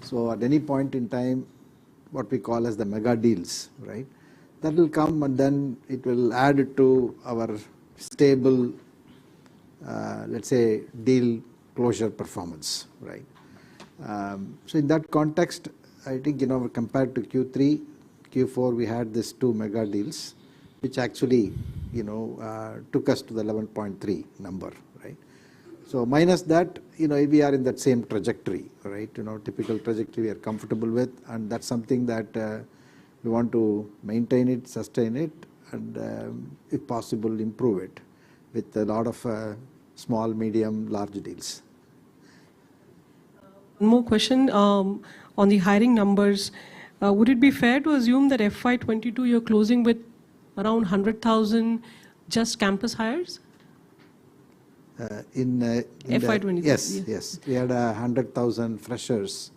E: So at any point in time, what we call as the mega deals, right? That will come and then it will add to our stable, let's say, deal closure performance, right? So in that context, I think, compared to Q3, Q4, we had these 2 mega deals, which actually, took us to the 11.3 number, right? So minus that, we are in that same trajectory, right? Typical trajectory we are comfortable with, and that's something that we want to maintain it, sustain it, and if possible, improve it with a lot of small, medium, large deals.
J: One more question on the hiring numbers. Would it be fair to assume that FY22 you're closing with around 100,000 just campus hires?
E: In
J: FY22.
E: yes. We had 100,000 freshers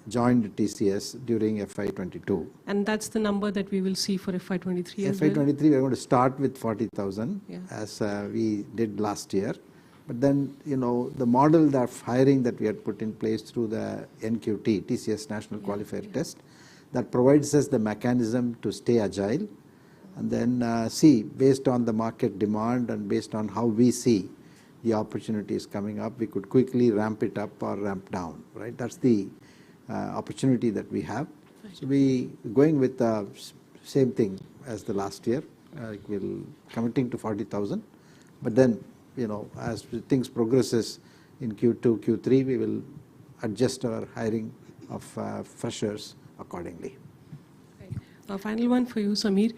E: joined TCS during FY22.
J: And that's the number that we will see for FY23 as well?
E: FY23, we are going to start with 40,000
J: Yeah.
E: as we did last year. But then, the model of hiring that we had put in place through the NQT, TCS National Qualifier Test, that provides us the mechanism to stay agile and then see, based on the market demand and based on how we see the opportunities coming up, we could quickly ramp it up or ramp down, right? That's the opportunity that we have. So we going with the same thing as the last year, we'll committing to 40,000, but then, as things progresses in Q2, Q3, we will adjust our hiring of freshers accordingly.
J: Final one for you, Samir.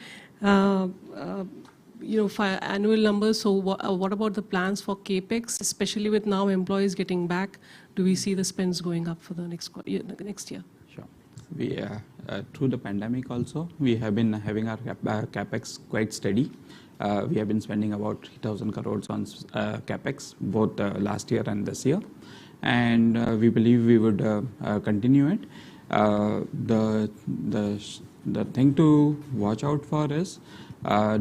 J: For annual numbers, so what about the plans for CAPEX, especially with now employees getting back? Do we see the spends going up for the next year?
D: Sure. We, through the pandemic also, we have been having our CAPEX quite steady. We have been spending about 3,000 crores on CAPEX, both last year and this year. And we believe we would continue it. The thing to watch out for is,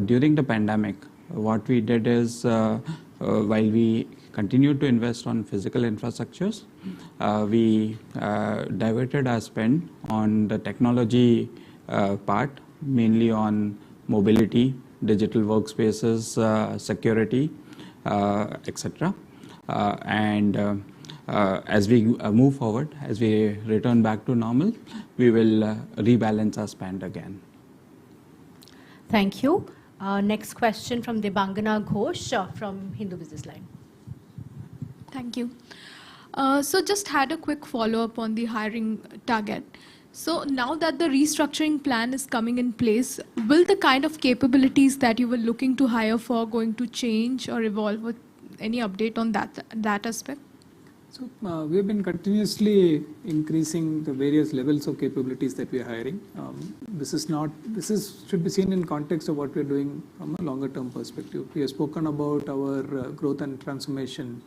D: during the pandemic, what we did is, while we continued to invest on physical infrastructures, we diverted our spend on the technology part, mainly on mobility, digital workspaces, security, etc. As we move forward, as we return back to normal, we will rebalance our spend again.
A: Thank you. Next question from Debangana Ghosh from Hindu Business Line.
K: Thank you. So just had a quick follow-up on the hiring target. So now that the restructuring plan is coming in place, will the kind of capabilities that you were looking to hire for going to change or evolve? With any update on that aspect?
B: So we have been continuously increasing the various levels of capabilities that we are hiring. This should be seen in context of what we are doing from a longer term perspective. We have spoken about our growth and transformation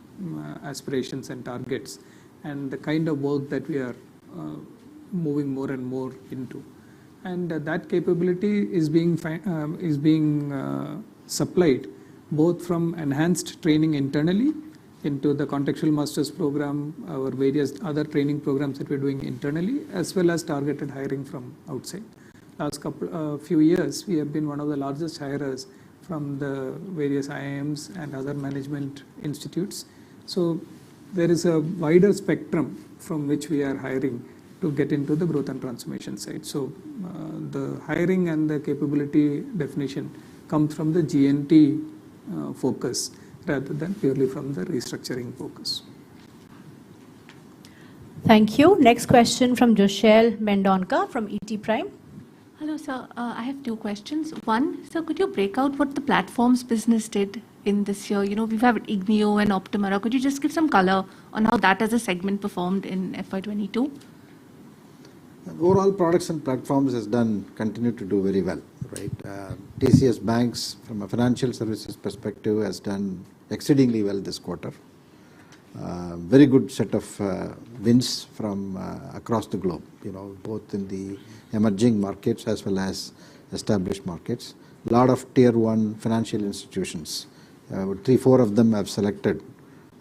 B: aspirations and targets, and the kind of work that we are moving more and more into. And that capability is being supplied both from enhanced training internally into the contextual masters program, our various other training programs that we're doing internally, as well as targeted hiring from outside. Last few years, we have been one of the largest hirers from the various IIMs and other management institutes. So there is a wider spectrum from which we are hiring to get into the growth and transformation side. So the hiring and the capability definition comes from the GNT focus, rather than purely from the restructuring focus.
A: Thank you. Next question from Joshelle Mendonca from ET Prime.
L: Hello, sir. I have two questions. One, sir, could you break out what the platforms business did in this year? We've had Ignio and Optumera. Could you just give some color on how that as a segment performed in FY22?
E: Overall, products and platforms has continue to do very well, right? TCS Banks, from a financial services perspective, has done exceedingly well this quarter. Very good set of wins from across the globe, both in the emerging markets as well as established markets. A lot of tier 1 financial institutions, 3-4 of them have selected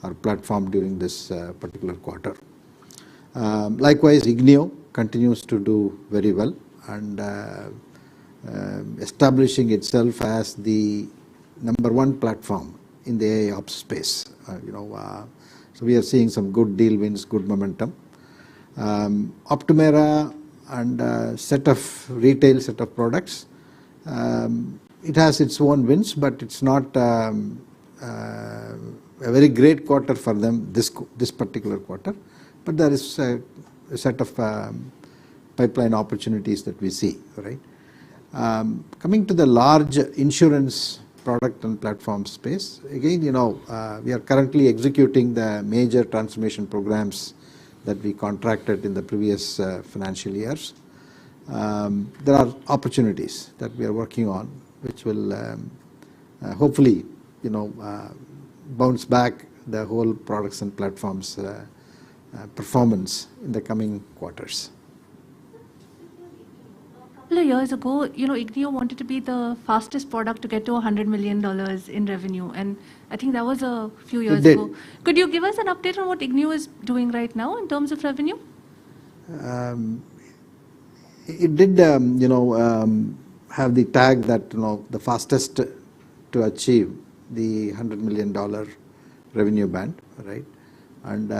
E: our platform during this particular quarter. Likewise, Ignio continues to do very well and establishing itself as the #1 platform in the AIOps space. So we are seeing some good deal wins, good momentum. Optumera and set of retail set of products, it has its own wins, but it's not a very great quarter for them this particular quarter. But there is a set of pipeline opportunities that we see, right? Coming to the large insurance product and platform space, again, we are currently executing the major transformation programs that we contracted in the previous financial years. There are opportunities that we are working on, which will hopefully, bounce back the whole products and platforms performance in the coming quarters.
L: A couple of years ago, Ignio wanted to be the fastest product to get to $100 million in revenue, and I think that was a few years ago. Could you give us an update on what Ignio is doing right now in terms of revenue?
E: It did, have the tag that the fastest to achieve the $100 million revenue band, right? And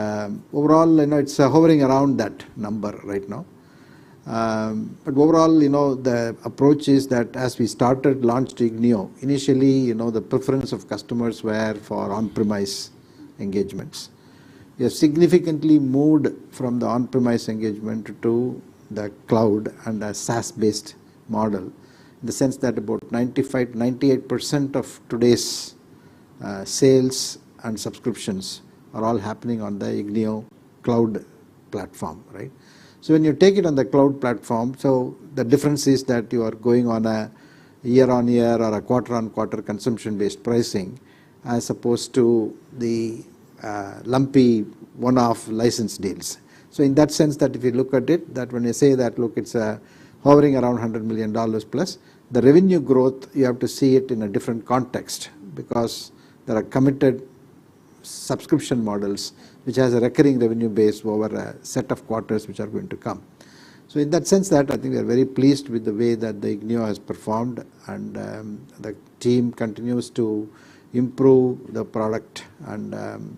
E: overall, it's hovering around that number right now. But overall, the approach is that as we launched Ignio, initially, the preference of customers were for on-premise engagements. We have significantly moved from the on-premise engagement to the cloud and a SaaS-based model, in the sense that about 98% of today's sales and subscriptions are all happening on the Ignio cloud platform, right? So when you take it on the cloud platform, so the difference is that you are going on a year-on-year or a quarter-on-quarter consumption-based pricing, as opposed to the lumpy one-off license deals. So in that sense, that if you look at it, that when you say that, look, it's hovering around $100 million plus, the revenue growth, you have to see it in a different context, because there are committed subscription models which has a recurring revenue base over a set of quarters which are going to come. So in that sense, that I think we are very pleased with the way that the Ignio has performed, and the team continues to improve the product, and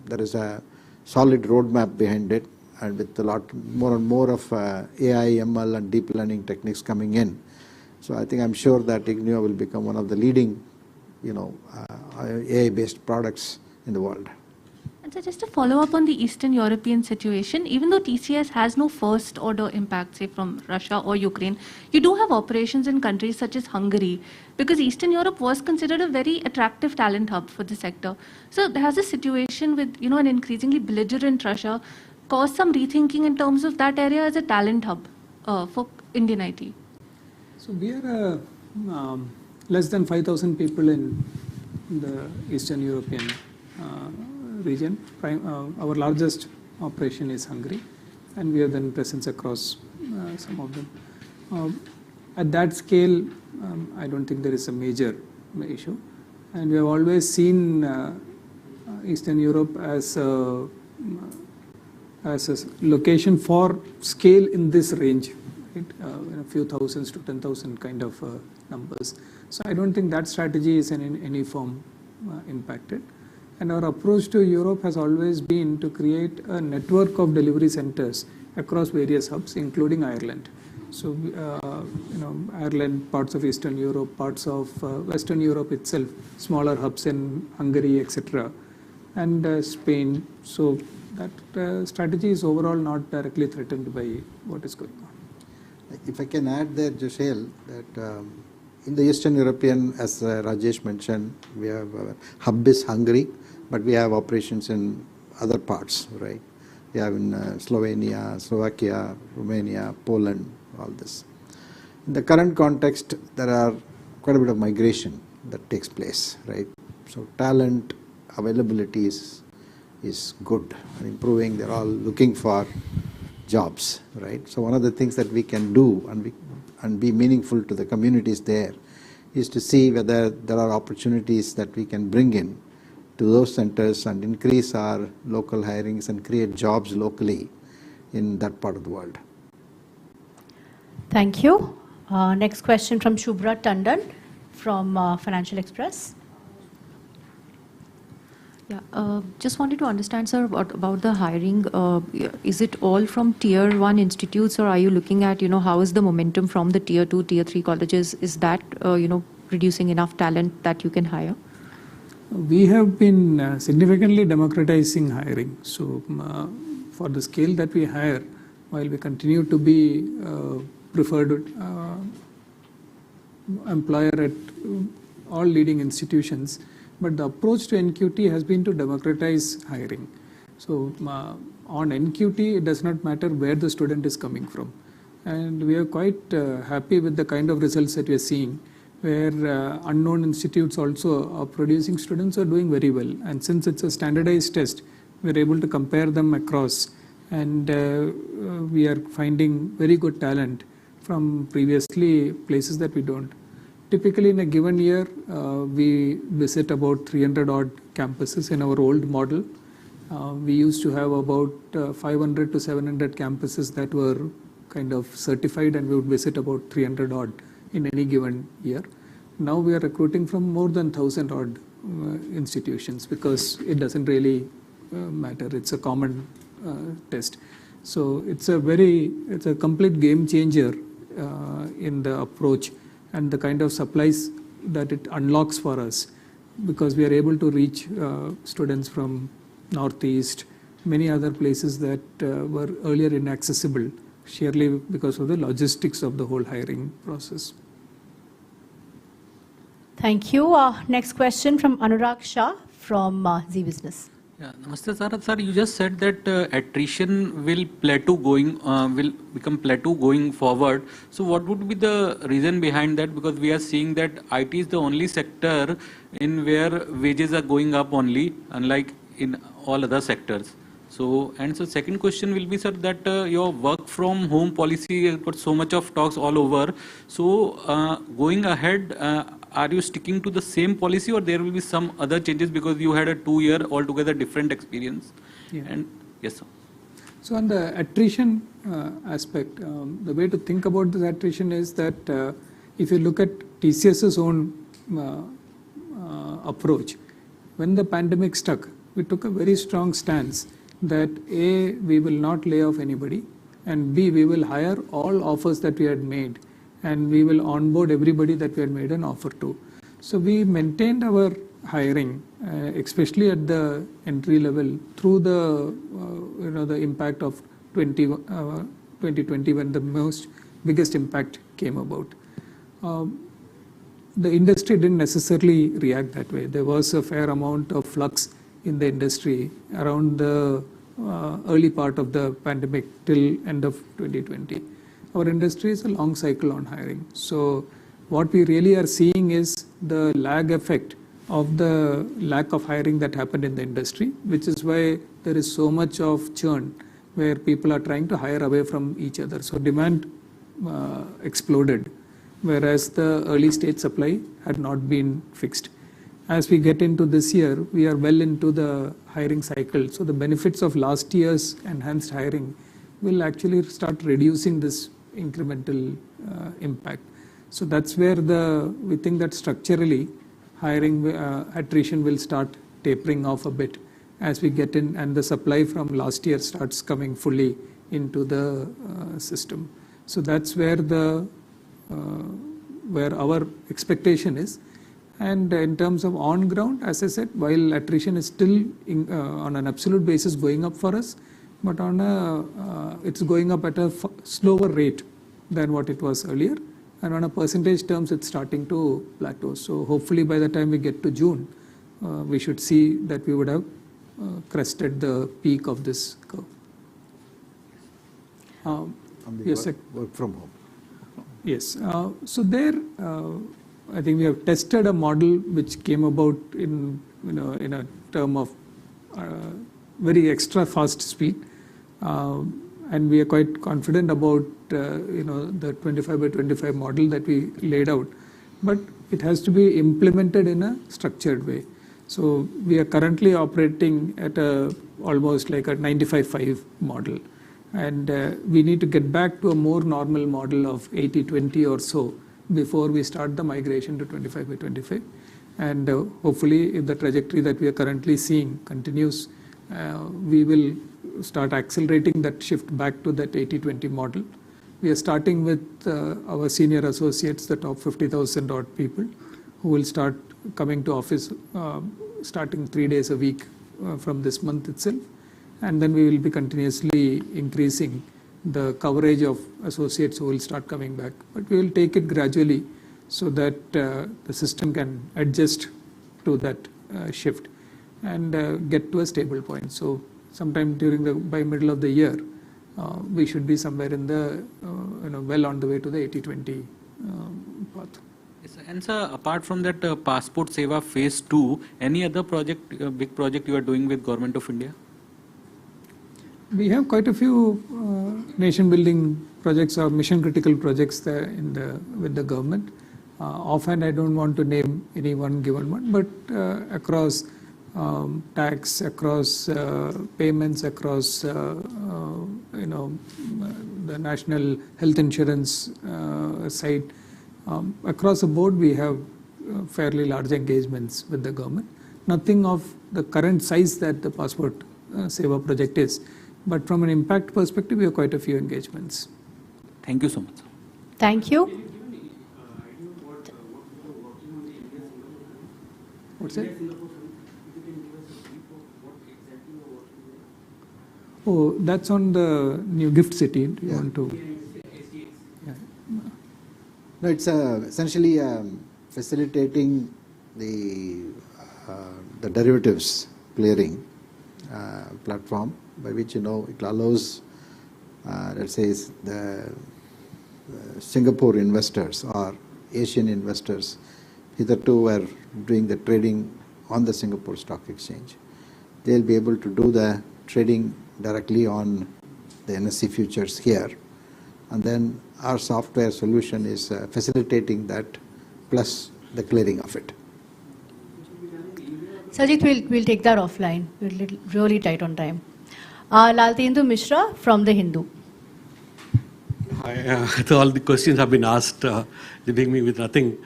E: there is a solid roadmap behind it, and with a lot more and more of AI, ML and deep learning techniques coming in. So I think I'm sure that Ignio will become one of the leading AI-based products in the world.
L: And so just to follow up on the Eastern European situation, even though TCS has no first order impact, say from Russia or Ukraine, you do have operations in countries such as Hungary, because Eastern Europe was considered a very attractive talent hub for the sector. So has a situation with an increasingly belligerent Russia caused some rethinking in terms of that area as a talent hub for Indian IT?
B: So we are less than 5,000 people in the Eastern European region. Our largest operation is Hungary, and we have then presence across some of them. At that scale, I don't think there is a major issue, and we have always seen Eastern Europe as a location for scale in this range, right? A few thousands to 10,000 kind of numbers. So I don't think that strategy is in any form impacted. And our approach to Europe has always been to create a network of delivery centers across various hubs, including Ireland. So, Ireland, parts of Eastern Europe, parts of Western Europe itself, smaller hubs in Hungary, etc., and Spain. So that strategy is overall not directly threatened by what is going on.
E: If I can add there, Joshel, that in the Eastern European, as Rajesh mentioned, we have hub is Hungary, but we have operations in other parts, right? We have in Slovenia, Slovakia, Romania, Poland, all this. In the current context, there are quite a bit of migration that takes place, right? So talent availability is good and improving. They're all looking for jobs, right? So one of the things that we can do and be meaningful to the communities there is to see whether there are opportunities that we can bring in to those centers and increase our local hirings and create jobs locally in that part of the world.
A: Thank you. Next question from Shubhra Tandon from Financial Express.
M: Yeah, just wanted to understand, sir, about the hiring. Is it all from tier 1 institutes, or are you looking at, how is the momentum from the tier 2, tier 3 colleges? Is that, producing enough talent that you can hire?
B: We have been significantly democratizing hiring. So for the scale that we hire, while we continue to be preferred employer at all leading institutions, but the approach to NQT has been to democratize hiring. So on NQT, it does not matter where the student is coming from. And we are quite happy with the kind of results that we are seeing, where unknown institutes also are producing students who are doing very well. And since it's a standardized test, we're able to compare them across and we are finding very good talent from previously places that we don't. Typically in a given year, we visit about 300 odd campuses in our old model. We used to have about 500 to 700 campuses that were kind of certified, and we would visit about 300 odd in any given year. Now we are recruiting from more than 1,000 odd institutions, because it doesn't really matter. It's a common test. So it's a complete game changer in the approach and the kind of supplies that it unlocks for us, because we are able to reach students from Northeast, many other places that were earlier inaccessible, sheerly because of the logistics of the whole hiring process.
A: Thank you. Next question from Anurag Shah from Z Business.
N: Yeah, Namaste, sir. Sir, you just said that attrition will become plateau going forward. So what would be the reason behind that? Because we are seeing that IT is the only sector in where wages are going up only, unlike in all other sectors. So second question will be, sir, that your work from home policy has got so much of talks all over. So going ahead, are you sticking to the same policy, or there will be some other changes because you had a 2-year altogether different experience?
B: Yeah.
N: And yes, sir.
B: So on the attrition aspect, the way to think about this attrition is that if you look at TCS's own approach, when the pandemic struck, we took a very strong stance that A, we will not lay off anybody, and B, we will hire all offers that we had made, and we will onboard everybody that we had made an offer to. So we maintained our hiring, especially at the entry level, through the the impact of 2020 when the biggest impact came about. The industry didn't necessarily react that way. There was a fair amount of flux in the industry around the early part of the pandemic till end of 2020. Our industry is a long cycle on hiring. So what we really are seeing is the lag effect of the lack of hiring that happened in the industry, which is why there is so much of churn where people are trying to hire away from each other. So demand exploded, whereas the early stage supply had not been fixed. As we get into this year, we are well into the hiring cycle. So the benefits of last year's enhanced hiring will actually start reducing this incremental impact. So that's where we think that structurally hiring attrition will start tapering off a bit as we get in, and the supply from last year starts coming fully into the system. So that's where where our expectation is. And in terms of on ground, as I said, while attrition is still on an absolute basis going up for us, but it's going up at a slower rate than what it was earlier. And on a percentage terms, it's starting to plateau. So hopefully by the time we get to June, we should see that we would have crested the peak of this curve. Yes,
E: work from home.
B: Yes. So there, I think we have tested a model which came about in a term of very extra fast speed, and we are quite confident about the 25/25 model that we laid out. But it has to be implemented in a structured way. So we are currently operating at almost like a 95/5 model, and we need to get back to a more normal model of 80/20 or so before we start the migration to 25/25. And hopefully, if the trajectory that we are currently seeing continues, we will start accelerating that shift back to that 80/20 model. We are starting with our senior associates, the top 50,000 odd people, who will start coming to office starting 3 days a week from this month itself. And then we will be continuously increasing the coverage of associates who will start coming back. But we will take it gradually so that the system can adjust to that shift and get to a stable point. So sometime by middle of the year, we should be somewhere in the, well on the way to the 80/20 path.
N: Yes, and sir, apart from that Passport Seva Phase 2, any other project, big project you are doing with Government of India?
B: We have quite a few nation-building projects or mission-critical projects there with the government. Offhand, I don't want to name any one given one, but across tax, across payments, across the national health insurance side, across the board, we have fairly large engagements with the government. Nothing of the current size that the Passport Seva project is, but from an impact perspective, we have quite a few engagements.
N: Thank you so much.
A: Thank you.
B: What's that? Oh, that's on the new gift city. Do you want to? Yeah.
E: No, it's essentially facilitating the derivatives clearing platform by which it allows, let's say, the Singapore investors or Asian investors hitherto were doing the trading on the Singapore Stock Exchange. They'll be able to do the trading directly on the NSE futures here, and then our software solution is facilitating that plus the clearing of it.
A: Sajid, we'll take that offline. We're really tight on time. Laltendu Mishra from The Hindu.
O: Hi, so all the questions have been asked, leaving me with nothing.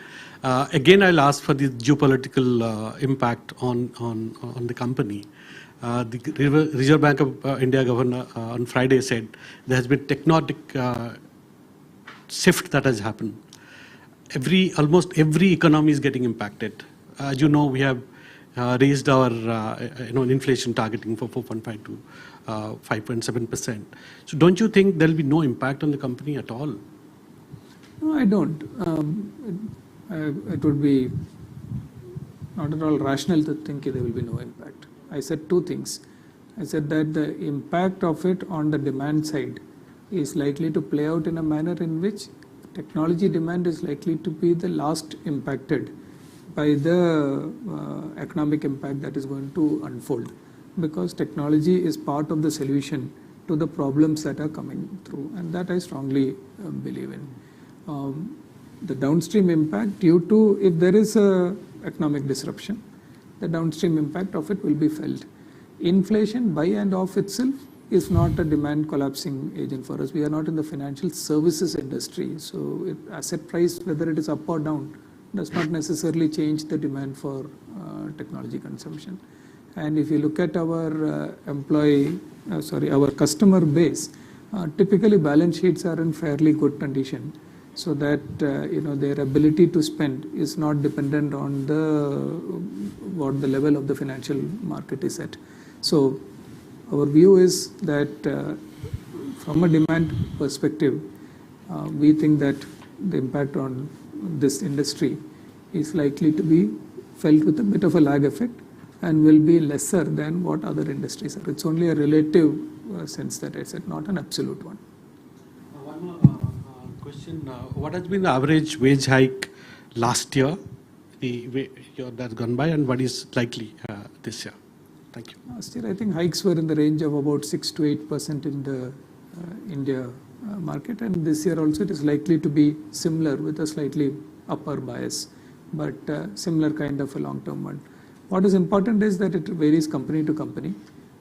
O: Again, I'll ask for the geopolitical impact on the company. The Reserve Bank of India governor on Friday said there has been tectonic shift that has happened. Almost every economy is getting impacted. As you know, we have raised our inflation targeting for 4.5 to 5.7%. So don't you think there will be no impact on the company at all?
B: No, I don't. It would be not at all rational to think there will be no impact. I said two things. I said that the impact of it on the demand side is likely to play out in a manner in which technology demand is likely to be the last impacted by the economic impact that is going to unfold, because technology is part of the solution to the problems that are coming through, and that I strongly believe in. The downstream impact due to, if there is a economic disruption, the downstream impact of it will be felt. Inflation by and of itself is not a demand collapsing agent for us. We are not in the financial services industry, so asset price, whether it is up or down, does not necessarily change the demand for technology consumption. And if you look at our our customer base, typically balance sheets are in fairly good condition, so that their ability to spend is not dependent on what the level of the financial market is at. So our view is that from a demand perspective, we think that the impact on this industry is likely to be felt with a bit of a lag effect and will be lesser than what other industries are. It's only a relative sense that I said, not an absolute one.
O: One more question. What has been the average wage hike last year, that's gone by, and what is likely this year? Thank you.
B: Last year, I think hikes were in the range of about 6 to 8% in the India market, and this year also it is likely to be similar with a slightly upper bias, but similar kind of a long-term one. What is important is that it varies company to company.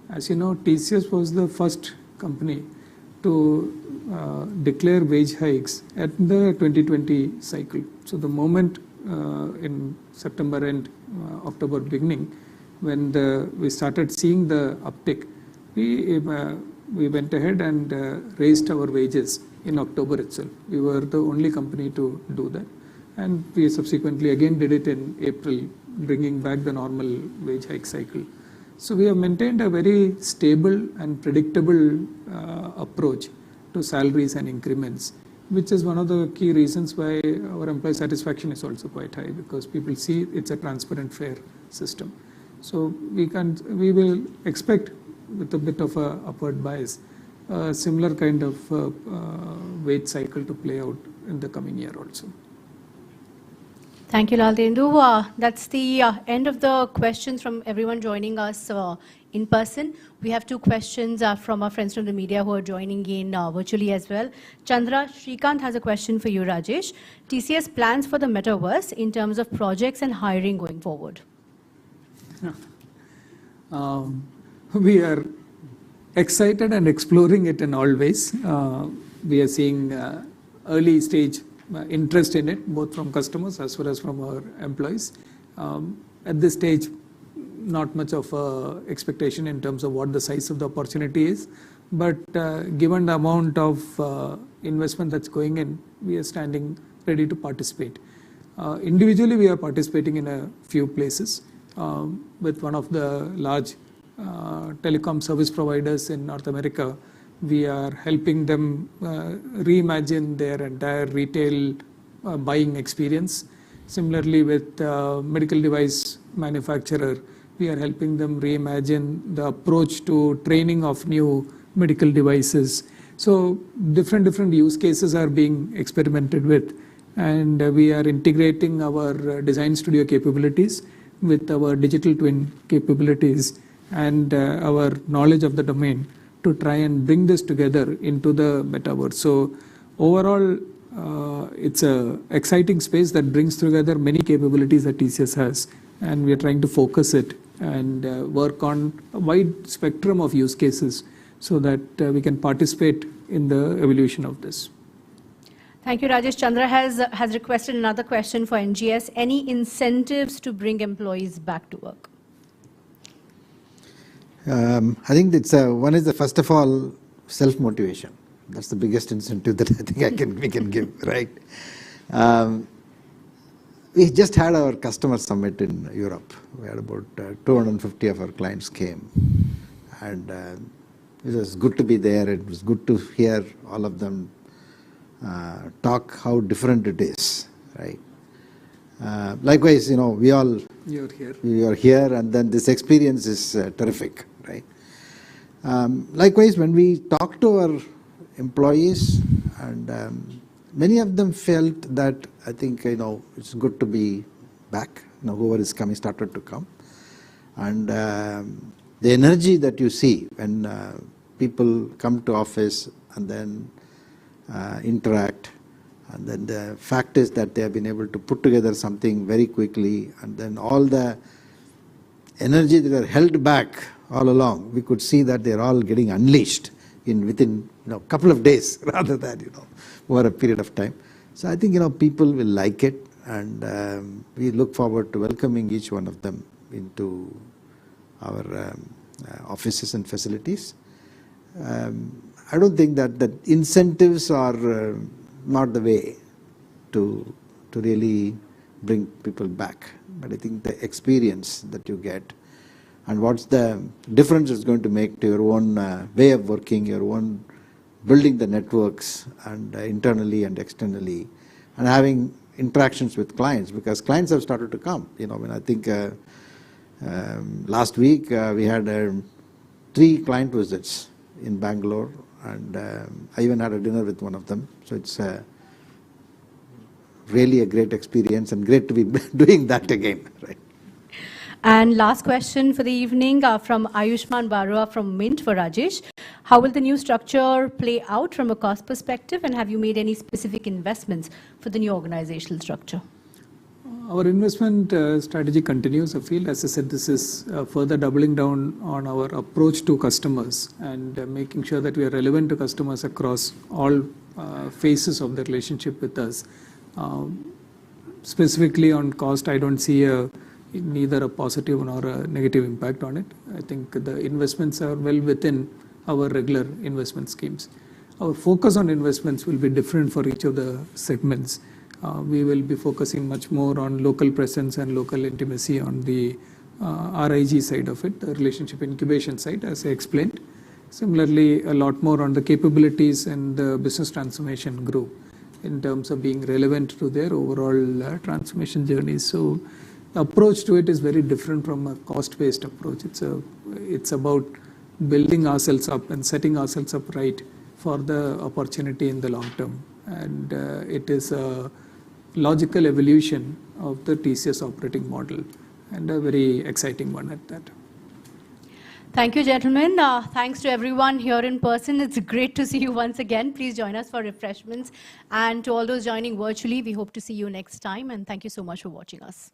B: As you know, TCS was the first company to declare wage hikes at the 2020 cycle. So the moment in September and October beginning, when we started seeing the uptick, we went ahead and raised our wages in October itself. We were the only company to do that, and we subsequently again did it in April, bringing back the normal wage hike cycle. So we have maintained a very stable and predictable approach to salaries and increments, which is one of the key reasons why our employee satisfaction is also quite high, because people see it's a transparent, fair system. So we will expect, with a bit of a upward bias, a similar kind of wage cycle to play out in the coming year also.
A: Thank you, Laltendu. That's the end of the questions from everyone joining us in person. We have two questions from our friends from the media who are joining in virtually as well. Chandra Shrikant has a question for you, Rajesh. TCS plans for the metaverse in terms of projects and hiring going forward.
B: We are excited and exploring it in all ways. We are seeing early stage interest in it, both from customers as well as from our employees. At this stage, not much of expectation in terms of what the size of the opportunity is, but given the amount of investment that's going in, we are standing ready to participate. Individually, we are participating in a few places with one of the large telecom service providers in North America. We are helping them reimagine their entire retail buying experience. Similarly, with medical device manufacturer, we are helping them reimagine the approach to training of new medical devices. So different use cases are being experimented with, and we are integrating our design studio capabilities with our digital twin capabilities and our knowledge of the domain to try and bring this together into the metaverse. So overall, it's an exciting space that brings together many capabilities that TCS has, and we are trying to focus it and work on a wide spectrum of use cases so that we can participate in the evolution of this.
A: Thank you, Rajesh. Chandra has requested another question for NGS. Any incentives to bring employees back to work?
E: I think it's one is the first of all self-motivation. That's the biggest incentive that I think we can give, right? We just had our customer summit in Europe. We had about 250 of our clients came, and it was good to be there. It was good to hear all of them talk how different it is, right? Likewise, we all are here, and then this experience is terrific, right? Likewise, when we talk to our employees, and many of them felt that I think it's good to be back. Whoever is coming started to come, and the energy that you see when people come to office and then interact. And then the fact is that they have been able to put together something very quickly, and then all the energy that are held back all along, we could see that they're all getting unleashed within a couple of days rather than over a period of time. So I think people will like it, and we look forward to welcoming each one of them into our offices and facilities. I don't think that incentives are not the way to really bring people back. But I think the experience that you get and what's the difference it's going to make to your own way of working, your own building the networks and internally and externally, and having interactions with clients, because clients have started to come. I think last week we had 3 client visits in Bangalore, and I even had a dinner with one of them. So it's really a great experience and great to be doing that again, right?
A: And last question for the evening from Ayushman Barua from Mint for Rajesh. How will the new structure play out from a cost perspective, and have you made any specific investments for the new organizational structure?
B: Our investment strategy continues. I feel, as I said, this is further doubling down on our approach to customers and making sure that we are relevant to customers across all phases of the relationship with us. Specifically on cost, I don't see neither a positive nor a negative impact on it. I think the investments are well within our regular investment schemes. Our focus on investments will be different for each of the segments. We will be focusing much more on local presence and local intimacy on the RIG side of it, the relationship incubation side, as I explained. Similarly, a lot more on the capabilities and the business transformation group in terms of being relevant to their overall transformation journeys. So the approach to it is very different from a cost-based approach. It's about building ourselves up and setting ourselves up right for the opportunity in the long term. And it is a logical evolution of the TCS operating model, and a very exciting one at that.
A: Thank you, gentlemen. Thanks to everyone here in person. It's great to see you once again. Please join us for refreshments. And to all those joining virtually, we hope to see you next time. And thank you so much for watching us.